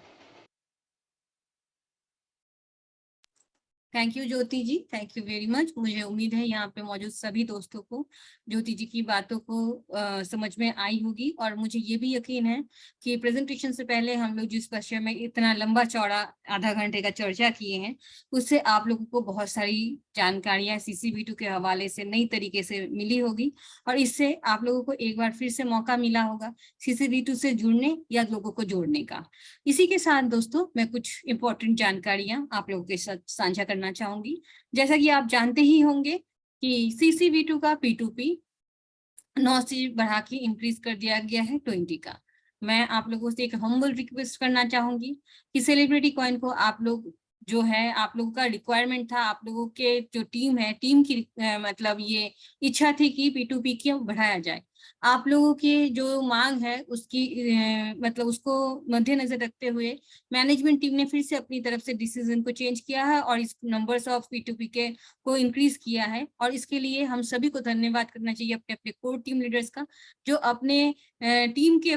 Thank you Jyoti ji, thank you very much. मुझे उम्मीद है यहाँ पे मौजूद सभी दोस्तों को ज्योति जी की बातों को समझ में आई होगी, और मुझे ये भी यकीन है कि प्रेजेंटेशन से पहले हम लोग जिस विषय में इतना लंबा चौड़ा आधा घंटे का चर्चा किए हैं, उससे आप लोगों को बहुत सारी जानकारियां CC-V2 के हवाले से नई तरीके से मिली होगी, और इससे आप लोगों को एक बार फिर से मौका मिला होगा CC-V2 से जुड़ने या लोगों को जोड़ने का। इसी के साथ दोस्तों मैं कुछ इंपॉर्टेंट जानकारियां आप लोगों के साथ साझा करना चाहूंगी। जैसा कि आप जानते ही होंगे कि CC-V2 का P2P 9 से बढ़ा के इंक्रीज कर दिया गया है 20 का। मैं आप लोगों से एक हम्बल रिक्वेस्ट करना चाहूंगी कि सेलिब्रिटी कॉइन को आप लोग जो है, आप लोगों का रिक्वायरमेंट था, आप लोगों के जो टीम है, टीम की मतलब ये इच्छा थी कि P2P क्यों बढ़ाया जाए। आप लोगों की जो मांग है उसकी मतलब उसको मद्देनजर रखते हुए मैनेजमेंट टीम ने फिर से अपनी तरफ से डिसीजन को चेंज किया है और इस नंबर्स ऑफ P2P के को इंक्रीज किया है। और इसके लिए हम सभी को धन्यवाद करना चाहिए अपने अपने कोर टीम लीडर्स का, जो अपने टीम के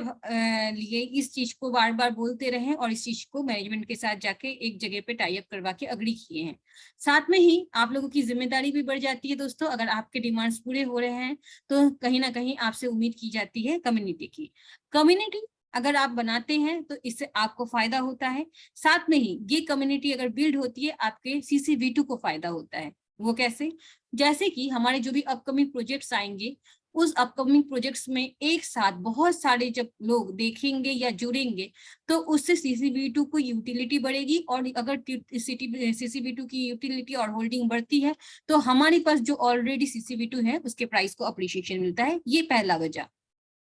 लिए इस चीज को बार बार बोलते रहे और इस चीज को मैनेजमेंट के साथ जाके एक जगह पे टाई अप करवा के अग्री किए हैं। साथ में ही आप लोगों की जिम्मेदारी भी बढ़ जाती है दोस्तों। अगर आपके डिमांड्स पूरे हो रहे हैं तो कहीं ना कहीं आपसे उम्मीद की जाती है कम्युनिटी की। कम्युनिटी अगर आप बनाते हैं तो इससे आपको फायदा होता है, साथ में ही ये कम्युनिटी अगर बिल्ड होती है आपके CC-V2 को फायदा होता है। वो कैसे? जैसे कि हमारे जो भी अपकमिंग प्रोजेक्ट्स आएंगे, उस अपकमिंग प्रोजेक्ट्स में एक साथ बहुत सारे जब लोग देखेंगे या जुड़ेंगे तो उससे CC-V2 को यूटिलिटी बढ़ेगी, और अगर CC-V2 की यूटिलिटी और होल्डिंग बढ़ती है तो हमारे पास जो ऑलरेडी CC-V2 है उसके प्राइस को अप्रिशिएशन मिलता है। ये पहला वजह।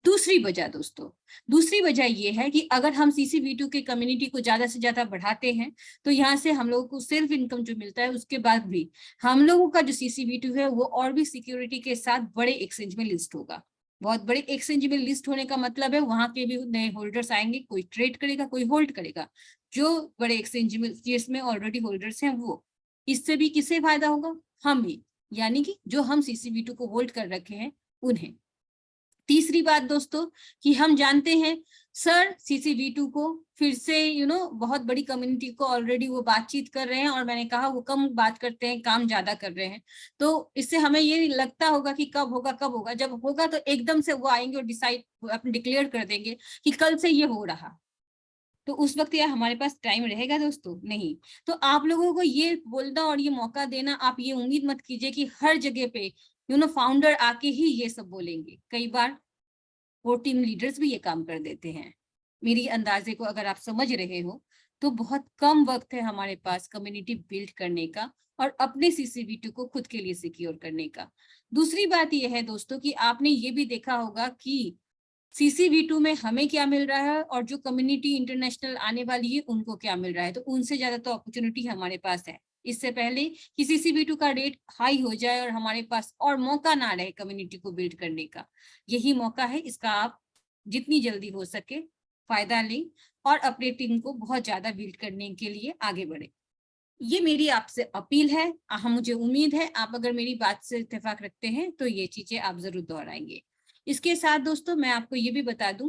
दूसरी वजह दोस्तों, दूसरी वजह ये है कि अगर हम CC-V2 के कम्युनिटी को ज्यादा से ज्यादा बढ़ाते हैं तो यहाँ से हम लोगों को सेल्फ इनकम जो मिलता है, उसके बाद भी हम लोगों का जो CC-V2 है वो और भी सिक्योरिटी के साथ बड़े एक्सचेंज में लिस्ट होगा। बहुत बड़े एक्सचेंज में लिस्ट होने का मतलब है वहां के भी नए होल्डर्स आएंगे, कोई ट्रेड करेगा, कोई होल्ड करेगा। जो बड़े एक्सचेंज में जिसमें ऑलरेडी होल्डर्स हैं वो, इससे भी किसे फायदा होगा? हम भी, यानी कि जो हम CC-V2 को होल्ड कर रखे हैं उन्हें। तीसरी बात दोस्तों कि हम जानते हैं सर CC-V2 को फिर से बहुत बड़ी कम्युनिटी को ऑलरेडी वो बातचीत कर रहे हैं, और मैंने कहा वो कम बात करते हैं, काम ज्यादा कर रहे हैं। तो इससे हमें ये लगता होगा कि कब होगा कब होगा, जब होगा तो एकदम से वो आएंगे और डिसाइड अपने डिक्लेयर कर देंगे कि कल से ये हो रहा। तो उस वक्त यार हमारे पास टाइम रहेगा दोस्तों? नहीं। तो आप लोगों को ये बोलना और ये मौका देना, आप ये उम्मीद मत कीजिए कि हर जगह पे फाउंडर आके ही ये सब बोलेंगे। कई बार वो टीम लीडर्स भी ये काम कर देते हैं। मेरी अंदाजे को अगर आप समझ रहे हो तो बहुत कम वक्त है हमारे पास कम्युनिटी बिल्ड करने का और अपने CC-V2 को खुद के लिए सिक्योर करने का। दूसरी बात यह है दोस्तों कि आपने ये भी देखा होगा कि CC-V2 में हमें क्या मिल रहा है और जो कम्युनिटी इंटरनेशनल आने वाली है उनको क्या मिल रहा है, तो उनसे ज्यादा तो अपॉर्चुनिटी हमारे पास है। इससे पहले कि CCV2 का रेट हाई हो जाए और हमारे पास और मौका ना रहे कम्युनिटी को बिल्ड करने का। यही मौका है, इसका आप जितनी जल्दी हो सके फायदा लें और अपने टीम को बहुत ज्यादा बिल्ड करने के लिए आगे बढ़े। ये मेरी आपसे अपील है। हम मुझे उम्मीद है आप अगर मेरी बात से इत्तेफाक रखते हैं तो ये चीजें आप जरूर दोहराएंगे। इसके साथ दोस्तों मैं आपको ये भी बता दूं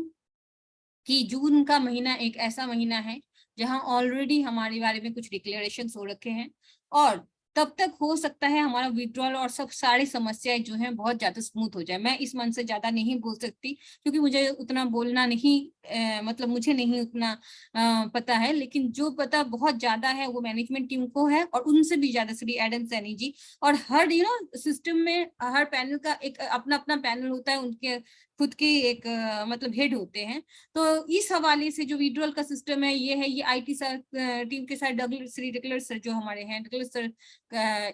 कि जून का महीना एक ऐसा महीना है जहां ऑलरेडी हमारे बारे में कुछ डिक्लेरेशंस हो रखे हैं और तब तक हो सकता है हमारा विड्रॉल और सब सारी समस्याएं जो हैं बहुत ज्यादा स्मूथ हो जाए। मैं इस मन से ज्यादा नहीं बोल सकती क्योंकि मुझे उतना बोलना नहीं मतलब मुझे नहीं उतना पता है, लेकिन जो पता बहुत ज्यादा है वो मैनेजमेंट टीम को है और उनसे भी ज्यादा श्री एडम सैनी जी। और हर सिस्टम में हर पैनल का एक अपना अपना पैनल होता है, उनके खुद के एक मतलब हेड होते हैं। तो इस हवाले से जो विड्रॉल का सिस्टम है ये IT सर टीम के साथ श्री डगलस सर जो हमारे हैं, डगलस सर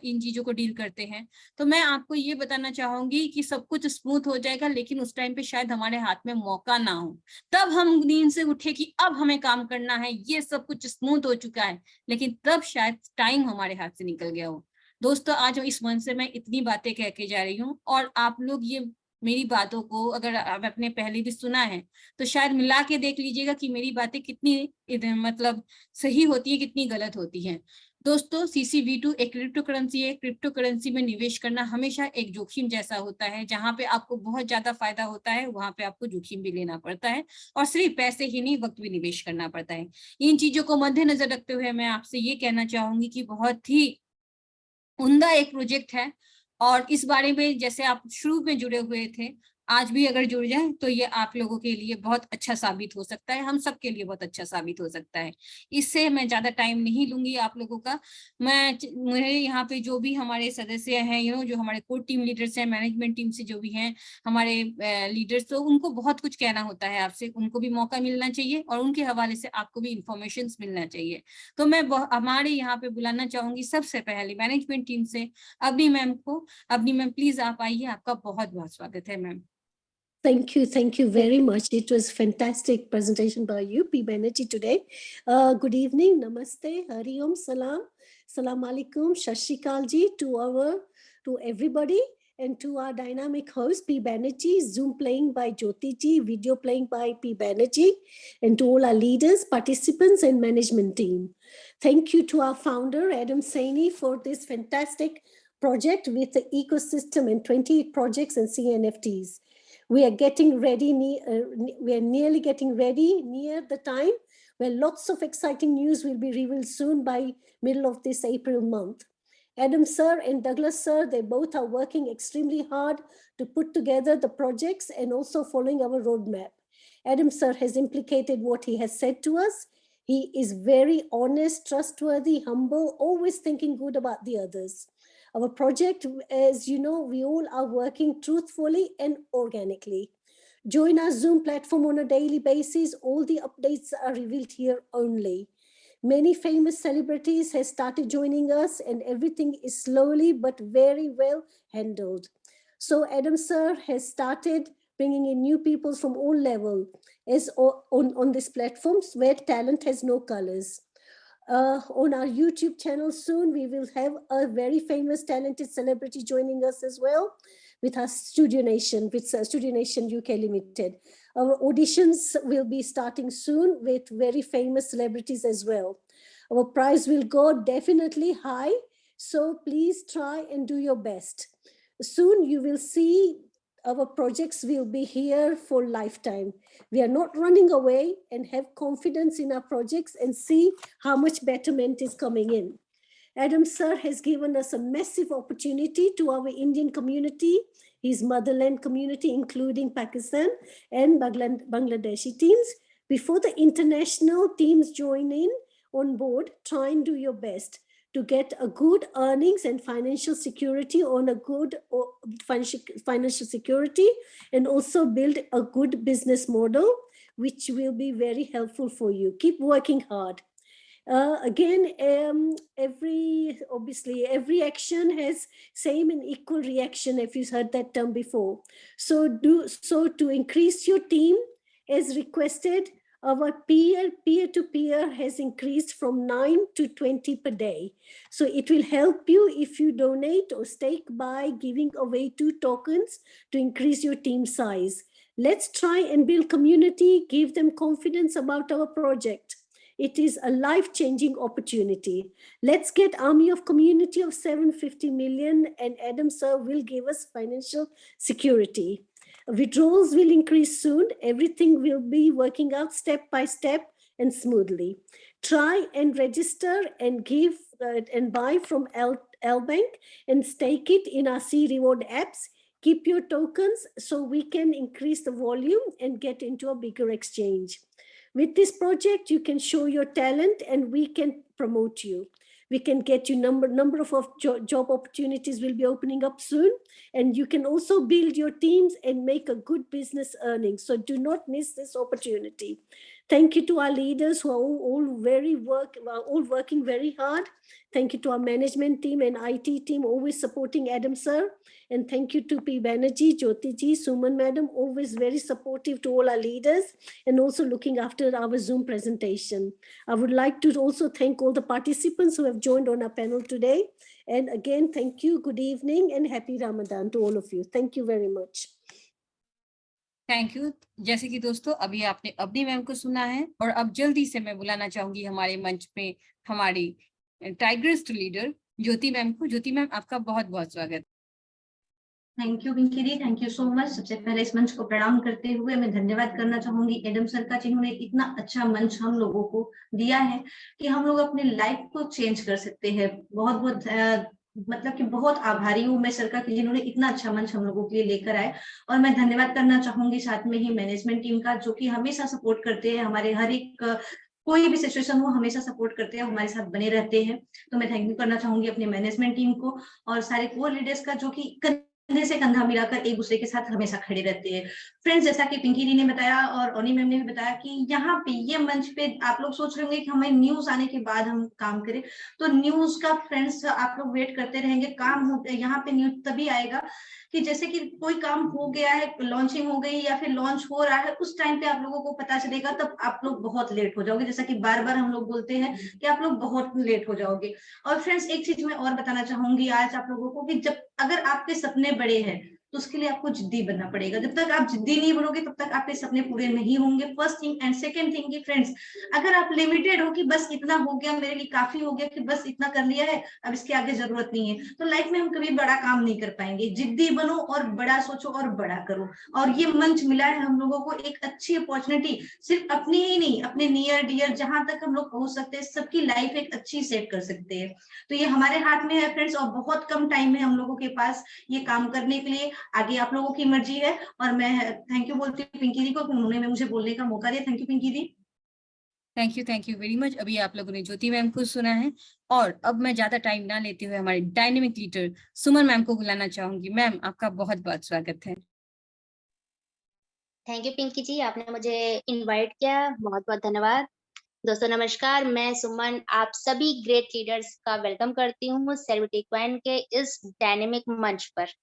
इन चीजों को डील करते हैं। तो मैं आपको ये बताना चाहूंगी कि सब कुछ स्मूथ हो जाएगा, लेकिन उस टाइम पे शायद हमारे हाथ में मौका ना हो, तब हम नींद से उठे कि अब हमें काम करना है, ये सब कुछ स्मूथ हो चुका है, लेकिन तब शायद टाइम हमारे हाथ से निकल गया हो। दोस्तों आज इस मन से मैं इतनी बातें कह के जा रही हूँ और आप लोग ये मेरी बातों को अगर आपने पहले भी सुना है तो शायद मिला के देख लीजिएगा कि मेरी बातें कितनी मतलब सही होती है, कितनी गलत होती हैं। दोस्तों CCV2 एक क्रिप्टो करेंसी है। क्रिप्टो करेंसी में निवेश करना हमेशा एक जोखिम जैसा होता है। जहां पे आपको बहुत ज्यादा फायदा होता है वहां पे आपको जोखिम भी लेना पड़ता है और सिर्फ पैसे ही नहीं वक्त भी निवेश करना पड़ता है। इन चीजों को मद्देनजर रखते हुए मैं आपसे ये कहना चाहूंगी कि बहुत ही उम्दा एक प्रोजेक्ट है और इस बारे में जैसे आप शुरू में जुड़े हुए थे, आज भी अगर जुड़ जाए तो ये आप लोगों के लिए बहुत अच्छा साबित हो सकता है, हम सब के लिए बहुत अच्छा साबित हो सकता है। इससे मैं ज्यादा टाइम नहीं लूंगी आप लोगों का। मेरे यहाँ पे जो भी हमारे सदस्य हैं जो हमारे कोर टीम लीडर्स हैं, मैनेजमेंट टीम से जो भी हैं हमारे लीडर्स, तो उनको बहुत कुछ कहना होता है आपसे, उनको भी मौका मिलना चाहिए और उनके हवाले से आपको भी इंफॉर्मेशन मिलना चाहिए। तो मैं हमारे यहाँ पे बुलाना चाहूंगी सबसे पहले मैनेजमेंट टीम से अवनी मैम को। अवनी मैम प्लीज आप आइए, आपका बहुत बहुत स्वागत है ma'am. Thank you very much. It was fantastic presentation by you, P Banerjee today. Good evening, namaste, hari om, salam alaikum, shashikal ji to everybody, and to our dynamic host P Banerjee, Zoom playing by Jyoti ji, video playing by P Banerjee, and to all our leaders, participants, and management team. Thank you to our founder Adam Saini for this fantastic project with the ecosystem and 28 projects and CNFTs. We are getting ready, we are nearly getting ready near the time where lots of exciting news will be revealed soon by middle of this April month. Adam sir and Douglas sir, they both are working extremely hard to put together the projects and also following our roadmap. Adam sir has implicated what he has said to us. He is very honest, trustworthy, humble, always thinking good about the others. Our project, as you know, we all are working truthfully and organically. Join our Zoom platform on a daily basis. All the updates are revealed here only. Many famous celebrities have started joining us and everything is slowly but very well handled. So Adam sir has started bringing in new people from all levels as on these platforms where talent has no colors. On our YouTube channel soon, we will have a very famous, talented celebrity joining us as well with our Studio Nation, with Studio Nation UK Limited. Our auditions will be starting soon with very famous celebrities as well. Our prize will go definitely high, so please try and do your best. Soon you will see our projects will be here for lifetime. We are not running away and have confidence in our projects and see how much betterment is coming in. Adam sir has given us a massive opportunity to our Indian community, his motherland community, including Pakistan and Bangladeshi teams. Before the international teams join in on board, try and do your best to get a good earnings and financial security on a good financial security, and also build a good business model, which will be very helpful for you. Keep working hard. Again, every action has same and equal reaction, if you've heard that term before. So to increase your team as requested, our peer-to-peer has increased from 9 to 20 per day. So it will help you if you donate or stake by giving away 2 tokens to increase your team size. Let's try and build community, give them confidence about our project. It is a life-changing opportunity. Let's get army of community of 750 million, and Adam Sir will give us financial security. Withdrawals will increase soon. Everything will be working out step by step and smoothly. Try and register and give and buy from L-Bank and stake it in our C Reward apps. Keep your tokens so we can increase the volume and get into a bigger exchange. With this project, you can show your talent and we can promote you. We can get you number of job opportunities will be opening up soon. And you can also build your teams and make a good business earning. So do not miss this opportunity. Thank you to our leaders who are all working very hard. Thank you to our management team and IT team always supporting Adam Sir. And thank you to P. Banerjee, Jyoti ji, Suman Madam, always very supportive to all our leaders and also looking after our Zoom presentation. I would like to also thank all the participants who have joined on our panel today. And again, thank you, good evening and happy Ramadan to all of you. Thank you very much. Thank you. जैसे कि दोस्तों अभी आपने Avani ma'am को सुना है और अब जल्दी से मैं बुलाना चाहूंगी हमारे मंच पे हमारी टाइगर्स लीडर ज्योति मैम को। ज्योति मैम आपका बहुत बहुत स्वागत। Thank you Pinky di, thank you so much. सबसे पहले इस मंच को प्रणाम करते हुए मैं धन्यवाद करना चाहूंगी एडम सर का, जिन्होंने इतना अच्छा मंच हम लोगों को दिया है कि हम लोग अपने लाइफ को चेंज कर सकते हैं। बहुत बहुत मतलब कि बहुत आभारी हूँ मैं सर का कि जिन्होंने इतना अच्छा मंच हम लोगों के लिए लेकर आए। और मैं धन्यवाद करना चाहूंगी साथ में ही मैनेजमेंट टीम का, जो कि हमेशा सपोर्ट करते हैं, हमारे हर एक कोई भी सिचुएशन हो हमेशा सपोर्ट करते हैं, हमारे साथ बने रहते हैं। तो मैं थैंक यू करना चाहूंगी अपने मैनेजमेंट टीम को और सारे कोर लीडर्स का, जो कि कंधे से कंधा मिलाकर एक दूसरे के साथ हमेशा खड़े रहते हैं। फ्रेंड्स, जैसा कि पिंकी दी ने बताया और ओनी मैम ने भी बताया कि यहाँ पे ये मंच पे आप लोग सोच रहे होंगे कि हमें न्यूज आने के बाद हम काम करें, तो न्यूज का फ्रेंड्स आप लोग वेट करते रहेंगे। काम हो यहाँ पे न्यूज तभी आएगा कि जैसे कि कोई काम हो गया है, लॉन्चिंग हो गई या फिर लॉन्च हो रहा है, उस टाइम पे आप लोगों को पता चलेगा, तब आप लोग बहुत लेट हो जाओगे। जैसा कि बार बार हम लोग बोलते हैं कि आप लोग बहुत लेट हो जाओगे। और फ्रेंड्स, एक चीज मैं और बताना चाहूंगी आज आप लोगों को कि जब अगर आपके सपने बड़े हैं तो उसके लिए आपको जिद्दी बनना पड़ेगा। जब तक आप जिद्दी नहीं बनोगे तब तक आपके सपने पूरे नहीं होंगे। First thing and second thing कि फ्रेंड्स, अगर आप लिमिटेड हो कि बस इतना हो गया, मेरे लिए काफी हो गया, कि बस इतना कर लिया है, अब इसके आगे जरूरत नहीं है, तो लाइफ में हम कभी बड़ा काम नहीं कर पाएंगे। जिद्दी बनो और बड़ा सोचो और बड़ा करो। और ये मंच मिला है हम लोगों को एक अच्छी अपॉर्चुनिटी, सिर्फ अपनी ही नहीं, अपने नियर डियर जहां तक हम लोग पहुंच सकते हैं, सबकी लाइफ एक अच्छी सेट कर सकते हैं। तो ये हमारे हाथ में है फ्रेंड्स, और बहुत कम टाइम है हम लोगों के पास ये काम करने के लिए। आगे आप लोगों की मर्जी है। और मैं थैंक यू बोलती हूँ पिंकी दी को, उन्होंने मुझे बोलने का मौका दिया। Thank you Pinky di. Thank you very much. अभी आप लोगों ने ज्योति मैम को सुना है और अब मैं ज्यादा टाइम ना लेते हुए हमारे डायनेमिक लीडर सुमन मैम को बुलाना चाहूंगी। मैम आपका बहुत बहुत स्वागत है। थैंक यू पिंकी जी, आपने मुझे इनवाइट किया, बहुत बहुत धन्यवाद। दोस्तों नमस्कार, मैं सुमन आप सभी ग्रेट लीडर्स का वेलकम करती हूँ सेलिब्रिटी क्वाइन के इस डायनेमिक मंच पर।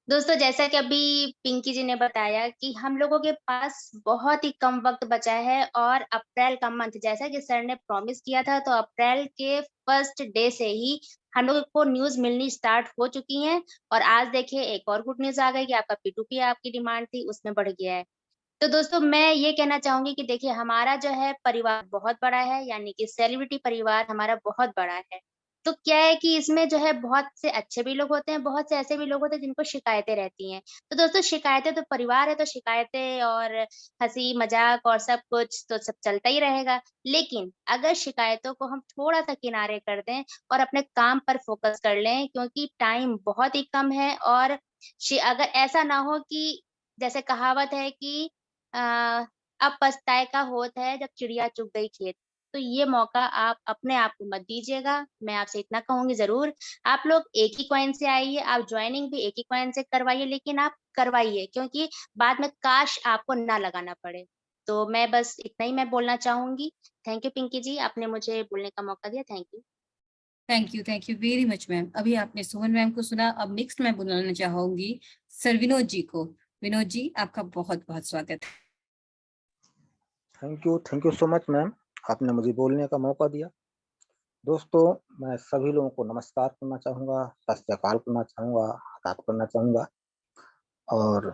दोस्तों जैसा कि अभी पिंकी जी ने बताया कि हम लोगों के पास बहुत ही कम वक्त बचा है और अप्रैल का मंथ, जैसा कि सर ने प्रॉमिस किया था, तो अप्रैल के फर्स्ट डे से ही हम लोगों को न्यूज मिलनी स्टार्ट हो चुकी है। और आज देखिए एक और गुड न्यूज आ गई कि आपका P2P आपकी डिमांड थी उसमें बढ़ गया है। तो दोस्तों मैं ये कहना चाहूंगी कि देखिए हमारा जो है परिवार बहुत बड़ा है, यानी कि सेलिब्रिटी परिवार हमारा बहुत बड़ा है। तो क्या है कि इसमें जो है बहुत से अच्छे भी लोग होते हैं, बहुत से ऐसे भी लोग होते हैं जिनको शिकायतें रहती हैं। तो दोस्तों शिकायतें तो परिवार है, तो शिकायतें और हंसी मजाक और सब कुछ तो सब चलता ही रहेगा। लेकिन अगर शिकायतों को हम थोड़ा सा किनारे कर दें और अपने काम पर फोकस कर लें, क्योंकि टाइम बहुत ही कम है। और अगर ऐसा ना हो कि जैसे कहावत है कि अब पछताए का होत है जब चिड़िया चुग गई खेत। तो ये मौका आप अपने आप को मत दीजिएगा। मैं आपसे इतना कहूंगी, जरूर आप लोग एक ही कॉइन से आइए, आप ज्वाइनिंग भी एक ही कॉइन से करवाइए, लेकिन आप करवाइए, क्योंकि बाद में काश आपको ना लगाना पड़े। तो मैं बस इतना ही मैं बोलना चाहूंगी। थैंक यू पिंकी जी, आपने मुझे बोलने का मौका दिया। Thank you. Thank you very much ma'am. अभी आपने सुमन मैम को सुना, अब नेक्स्ट मैं बुलाना चाहूंगी सर विनोद जी को। विनोद जी आपका बहुत बहुत स्वागत है। Thank you so much ma'am, आपने मुझे बोलने का मौका दिया। दोस्तों, मैं सभी लोगों को नमस्कार करना चाहूँगा, सत श्री अकाल करना चाहूँगा, आदाब करना चाहूँगा और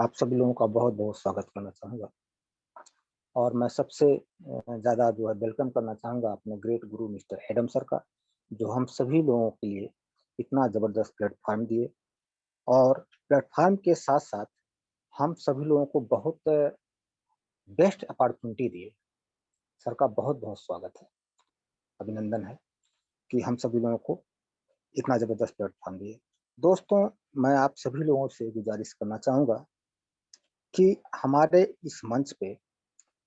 आप सभी लोगों का बहुत-बहुत स्वागत करना चाहूँगा। और मैं सबसे ज़्यादा जो है वेलकम करना चाहूँगा अपने ग्रेट गुरु मिस्टर एडम सर का, जो हम सभी लोगों के लिए इतना ज़बरदस्त प्लेटफ़ॉर्म दिए और प्लेटफ़ॉर्म के साथ-साथ हम सभी लोगों को बहुत बेस्ट अपॉर्च्युनिटी दिए। सर का बहुत-बहुत स्वागत है, अभिनंदन है कि हम सभी लोगों को इतना ज़बरदस्त प्लेटफ़ॉर्म दिए। दोस्तों, मैं आप सभी लोगों से गुज़ारिश करना चाहूँगा कि हमारे इस मंच पे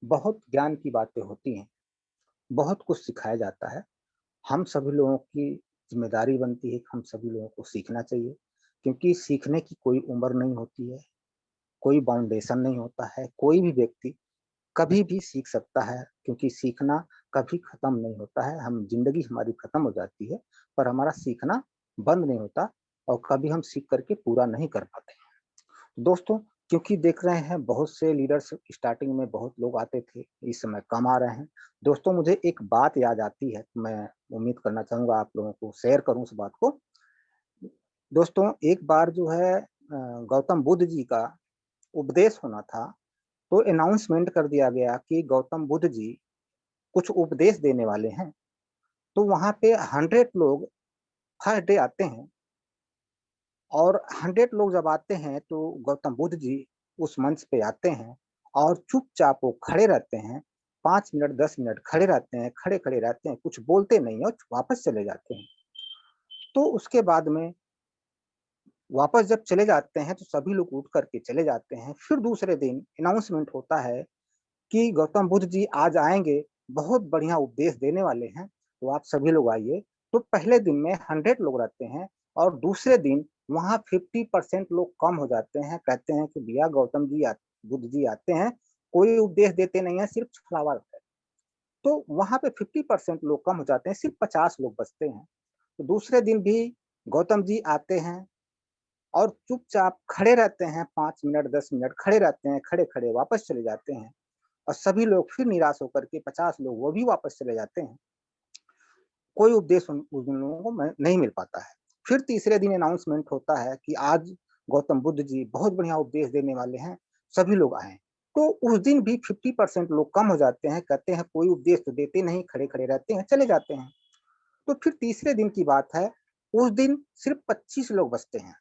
बहुत ज्ञान की बातें होती हैं, बहुत कुछ सिखाया जाता है। हम सभी लोगों की ज़िम्मेदारी बनती है कि हम सभी लोगों को सीखना चाहिए, क्योंकि सीखने की कोई उम्र नहीं होती है, कोई बाउंडेशन नहीं होता है, कोई भी व्यक्ति कभी भी सीख सकता है, क्योंकि सीखना कभी खत्म नहीं होता है। हम ज़िंदगी हमारी खत्म हो जाती है, पर हमारा सीखना बंद नहीं होता और कभी हम सीख करके पूरा नहीं कर पाते। दोस्तों, क्योंकि देख रहे हैं बहुत से लीडर्स स्टार्टिंग में बहुत लोग आते थे, इस समय कम आ रहे हैं। दोस्तों, मुझे एक बात याद आती है, मैं उम्मीद करना चाहूँगा आप लोगों को शेयर करूँ उस बात को। दोस्तों, एक बार जो है गौतम बुद्ध जी का उपदेश होना था, तो अनाउंसमेंट कर दिया गया कि गौतम बुद्ध जी कुछ उपदेश देने वाले हैं। तो वहाँ पे 100 लोग फर्स्ट डे आते हैं और 100 लोग जब आते हैं तो गौतम बुद्ध जी उस मंच पे आते हैं और चुपचाप वो खड़े रहते हैं। 5 मिनट 10 मिनट खड़े रहते हैं, खड़े-खड़े रहते हैं, कुछ बोलते नहीं हैं और वापस चले जाते हैं। तो उसके बाद में वापस जब चले जाते हैं तो सभी लोग उठ कर के चले जाते हैं। फिर दूसरे दिन अनाउंसमेंट होता है कि गौतम बुद्ध जी आज आएँगे, बहुत बढ़िया उपदेश देने वाले हैं, तो आप सभी लोग आइए। तो पहले दिन में 100 लोग रहते हैं और दूसरे दिन वहाँ 50% लोग कम हो जाते हैं, कहते हैं कि भैया गौतम जी बुद्ध जी आते हैं, कोई उपदेश देते नहीं है, सिर्फ छलावा है। तो वहाँ पे 50% लोग कम हो जाते हैं, सिर्फ 50 लोग बचते हैं। तो दूसरे दिन भी गौतम जी आते हैं और चुपचाप खड़े रहते हैं, 5 मिनट 10 मिनट खड़े रहते हैं, खड़े-खड़े वापस चले जाते हैं। और सभी लोग फिर निराश होकर के 50 लोग वो भी वापस चले जाते हैं। कोई उपदेश उन लोगों को नहीं मिल पाता है। फिर तीसरे दिन अनाउंसमेंट होता है कि आज गौतम बुद्ध जी बहुत बढ़िया उपदेश देने वाले हैं, सभी लोग आएँ। तो उस दिन भी 50% लोग कम हो जाते हैं, कहते हैं कोई उपदेश तो देते नहीं, खड़े-खड़े रहते हैं, चले जाते हैं। तो फिर तीसरे दिन की बात है, उस दिन सिर्फ 25 लोग बचते हैं।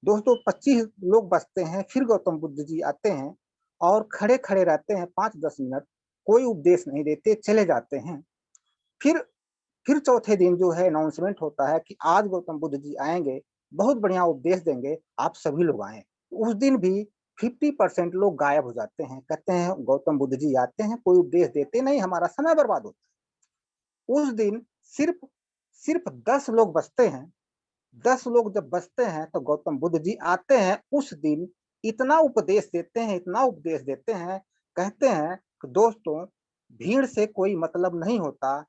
दोस्तों 25 लोग बचते हैं, फिर गौतम बुद्ध जी आते हैं और खड़े-खड़े रहते हैं 5-10 मिनट, कोई उपदेश नहीं देते, चले जाते हैं। फिर फिर चौथे दिन जो है अनाउंसमेंट होता है कि आज गौतम बुद्ध जी आएँगे, बहुत बढ़िया उपदेश देंगे, आप सभी लोग आएँ। उस दिन भी 50% लोग गायब हो जाते हैं, कहते हैं गौतम बुद्ध जी आते हैं, कोई उपदेश देते नहीं, हमारा समय बर्बाद होता है। उस दिन सिर्फ सिर्फ 10 लोग बचते हैं। 10 लोग जब बचते हैं तो गौतम बुद्ध जी आते हैं, उस दिन इतना उपदेश देते हैं, इतना उपदेश देते हैं, कहते हैं कि दोस्तों भीड़ से कोई मतलब नहीं होता,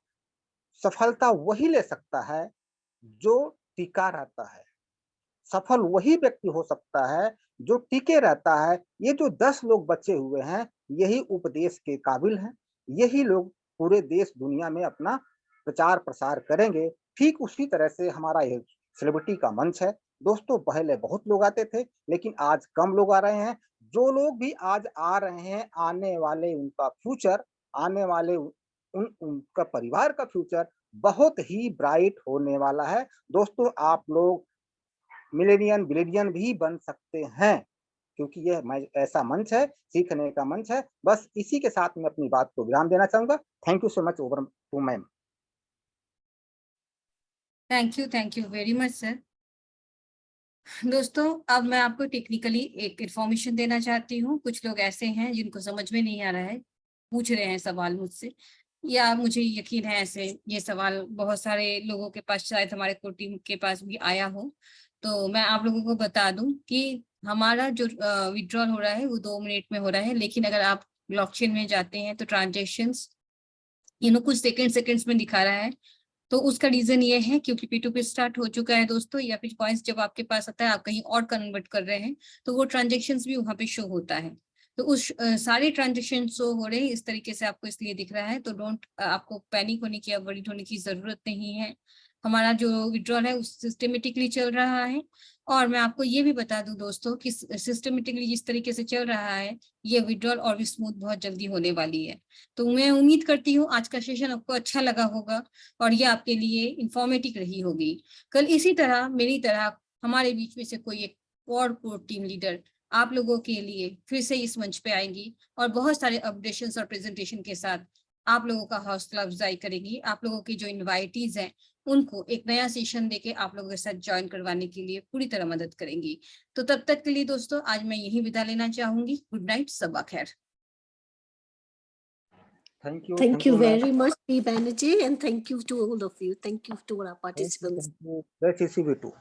सफलता वही ले सकता है जो टिका रहता है। सफल वही व्यक्ति हो सकता है जो टिके रहता है। ये जो 10 लोग बचे हुए हैं, यही उपदेश के काबिल हैं। यही लोग पूरे देश दुनिया में अपना प्रचार-प्रसार करेंगे। ठीक उसी तरह से हमारा ये सेलिब्रिटी का मंच है। दोस्तों पहले बहुत लोग आते थे, लेकिन आज कम लोग आ रहे हैं। जो लोग भी आज आ रहे हैं, आने वाले उनका फ्यूचर, आने वाले उनका परिवार का फ्यूचर बहुत ही ब्राइट होने वाला है। दोस्तों आप लोग मिलेनियन बिलियनियन भी बन सकते हैं, क्योंकि यह ऐसा मंच है, सीखने का मंच है। बस इसी के साथ मैं अपनी बात को विराम देना चाहूँगा। Thank you so much over to ma'am. Thank you very much sir. दोस्तों अब मैं आपको टेक्निकली एक इन्फॉर्मेशन देना चाहती हूँ। कुछ लोग ऐसे हैं जिनको समझ में नहीं आ रहा है, पूछ रहे हैं सवाल मुझसे, या मुझे यकीन है ऐसे ये सवाल बहुत सारे लोगों के पास, शायद हमारे कोर टीम के पास भी आया हो। तो मैं आप लोगों को बता दूं कि हमारा जो विड्रॉल हो रहा है वो 2 मिनट में हो रहा है, लेकिन अगर आप ब्लॉकचेन में जाते हैं तो ट्रांजेक्शन्स कुछ सेकंड्स में दिखा रहा है। तो उसका रीजन ये है क्योंकि P2P स्टार्ट हो चुका है दोस्तों, या फिर कॉइन्स जब आपके पास आता है आप कहीं और कन्वर्ट कर रहे हैं तो वो ट्रांजेक्शन्स भी वहां पे शो होता है। तो उस सारे ट्रांजेक्शन शो हो रहे हैं इस तरीके से, आपको इसलिए दिख रहा है। तो डोंट, आपको पैनिक होने की या वरीड होने की जरूरत नहीं है। हमारा जो विड्रॉल है उस सिस्टमेटिकली चल रहा है। और मैं आपको ये भी बता दूं दोस्तों कि सिस्टमेटिकली जिस तरीके से चल रहा है, ये विड्रॉल और भी स्मूथ बहुत जल्दी होने वाली है। तो मैं उम्मीद करती हूँ आज का सेशन आपको अच्छा लगा होगा और ये आपके लिए इंफॉर्मेटिव रही होगी। कल इसी तरह मेरी तरह हमारे बीच में से कोई एक और कोर टीम लीडर आप लोगों के लिए फिर से इस मंच पे आएंगी और बहुत सारे अपडेशंस और प्रेजेंटेशन के साथ आप लोगों का हौसला अफजाई करेंगी। आप लोगों की जो इनवाइटीज हैं उनको एक नया सेशन देके आप लोगों के साथ ज्वाइन करवाने के लिए पूरी तरह मदद करेंगी। तो तब तक के लिए दोस्तों आज मैं यही विदा लेना चाहूंगी। गुड नाइट, सबा खैर। Thank you very much, P. Banerjee, and thank you to all of you. Thank you to all our participants. Thank you. That's ECB2.